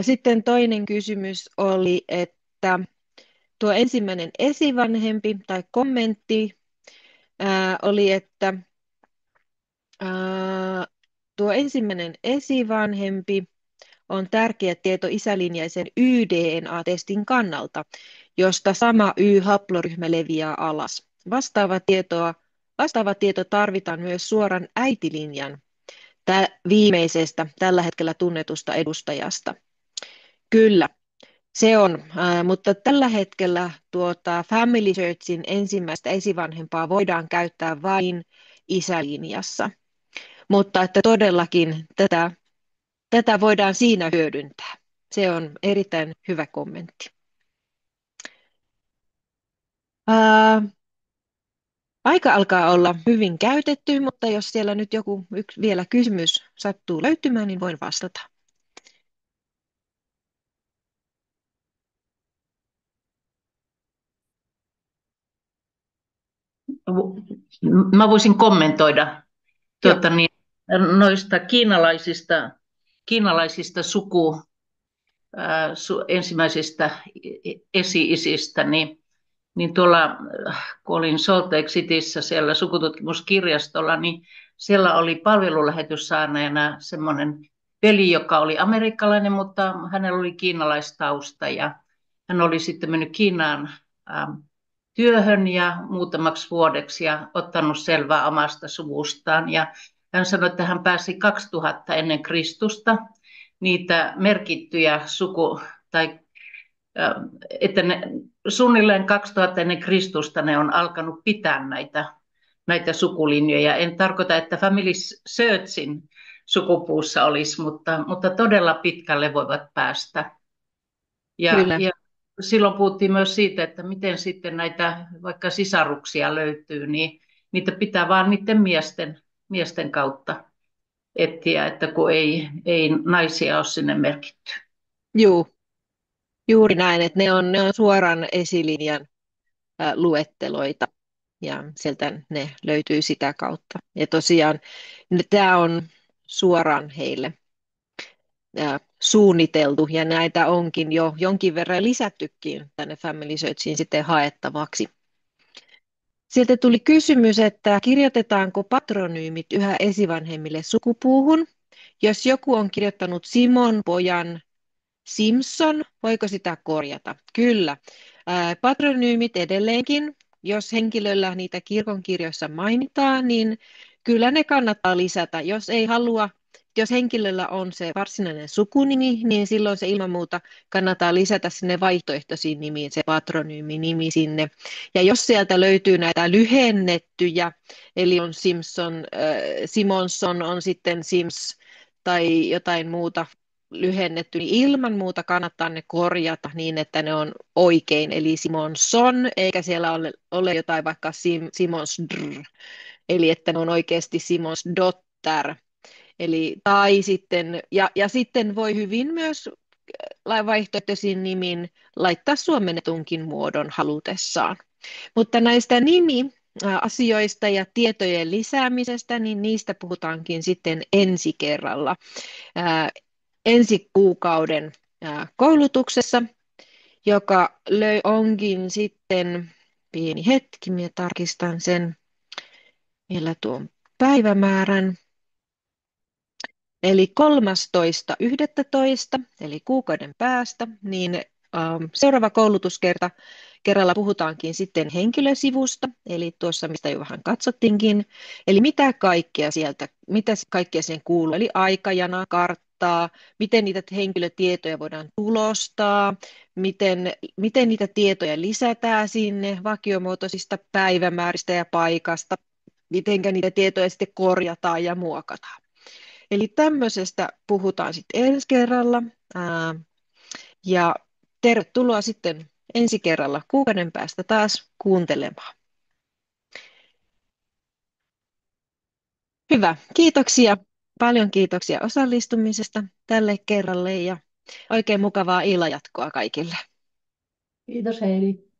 Sitten toinen kysymys oli, että tuo ensimmäinen esivanhempi tai kommentti oli, että tuo ensimmäinen esivanhempi on tärkeä tieto isälinjaisen y-DNA-testin kannalta, josta sama Y-haploryhmä leviää alas. Vastaava tieto tarvitaan myös suoran äitilinjan viimeisestä tällä hetkellä tunnetusta edustajasta. Kyllä, se on, mutta tällä hetkellä Family Searchin ensimmäistä esivanhempaa voidaan käyttää vain isälinjassa, mutta että todellakin tätä voidaan siinä hyödyntää. Se on erittäin hyvä kommentti. Ää, Aika alkaa olla hyvin käytetty, mutta jos siellä nyt joku vielä kysymys sattuu löytymään, niin voin vastata. Mä voisin kommentoida. Joo, tuota, niin, noista kiinalaisista ensimmäisistä esi-isistä, niin tuolla, kun olin Salt Lake Cityssä siellä sukututkimuskirjastolla, niin siellä oli palvelulähetys saaneena semmoinen veli, joka oli amerikkalainen, mutta hänellä oli kiinalaistausta ja hän oli sitten mennyt Kiinaan ähm, työhön ja muutamaksi vuodeksi ja ottanut selvää omasta suvustaan. Ja hän sanoi, että hän pääsi 2000 ennen Kristusta niitä merkittyjä tai että suunnilleen 2000 ennen Kristusta ne on alkanut pitää näitä sukulinjoja. En tarkoita, että Family Searchin sukupuussa olisi, mutta todella pitkälle voivat päästä. kyllä. Ja silloin puhuttiin myös siitä, että miten sitten näitä vaikka sisaruksia löytyy, niin niitä pitää vaan niiden miesten kautta etsiä, että kun ei naisia ole sinne merkitty. Juu, juuri näin, että ne on suoran esilinjan luetteloita ja sieltä ne löytyy sitä kautta. Ja tosiaan tämä on suoraan heille suunniteltu ja näitä onkin jo jonkin verran lisättykin tänne Family Searchiin sitten haettavaksi. Sieltä tuli kysymys, että kirjoitetaanko patronyymit yhä esivanhemmille sukupuuhun? Jos joku on kirjoittanut Simon pojan Simpson, voiko sitä korjata? Kyllä. Patronyymit edelleenkin, jos henkilöllä niitä kirkonkirjoissa mainitaan, niin kyllä ne kannattaa lisätä. Jos ei halua, jos henkilöllä on se varsinainen sukunimi, niin silloin se ilman muuta kannattaa lisätä sinne vaihtoehtoisiin nimiin, se patronyymi-nimi sinne. Ja jos sieltä löytyy näitä lyhennettyjä, eli on Simpson, Simonson on sitten Sims tai jotain muuta lyhennetty, niin ilman muuta kannattaa ne korjata niin, että ne on oikein, eli Simonson, eikä siellä ole jotain vaikka Simonsdr, eli että ne on oikeasti Simonsdotter. Eli, tai sitten, ja sitten voi hyvin myös vaihtoehtoisin nimin laittaa suomennetunkin muodon halutessaan. Mutta näistä asioista ja tietojen lisäämisestä, niin niistä puhutaankin sitten ensi kerralla ensi kuukauden koulutuksessa, joka onkin sitten, pieni hetki, minä tarkistan sen vielä tuon päivämäärän, eli 13.11. eli kuukauden päästä, niin seuraava kerralla puhutaankin sitten henkilösivusta, eli tuossa mistä jo vähän katsottiinkin, eli mitä kaikkea siihen kuuluu, eli aikajana, karttaa, miten niitä henkilötietoja voidaan tulostaa, miten niitä tietoja lisätään sinne vakiomuotoisista päivämääristä ja paikasta, miten niitä tietoja sitten korjataan ja muokataan. Eli tämmöisestä puhutaan sitten ensi kerralla. Ja tervetuloa sitten ensi kerralla kuukauden päästä taas kuuntelemaan. Hyvä, kiitoksia. Paljon kiitoksia osallistumisesta tälle kerralle ja oikein mukavaa illanjatkoa kaikille. Kiitos Heidi.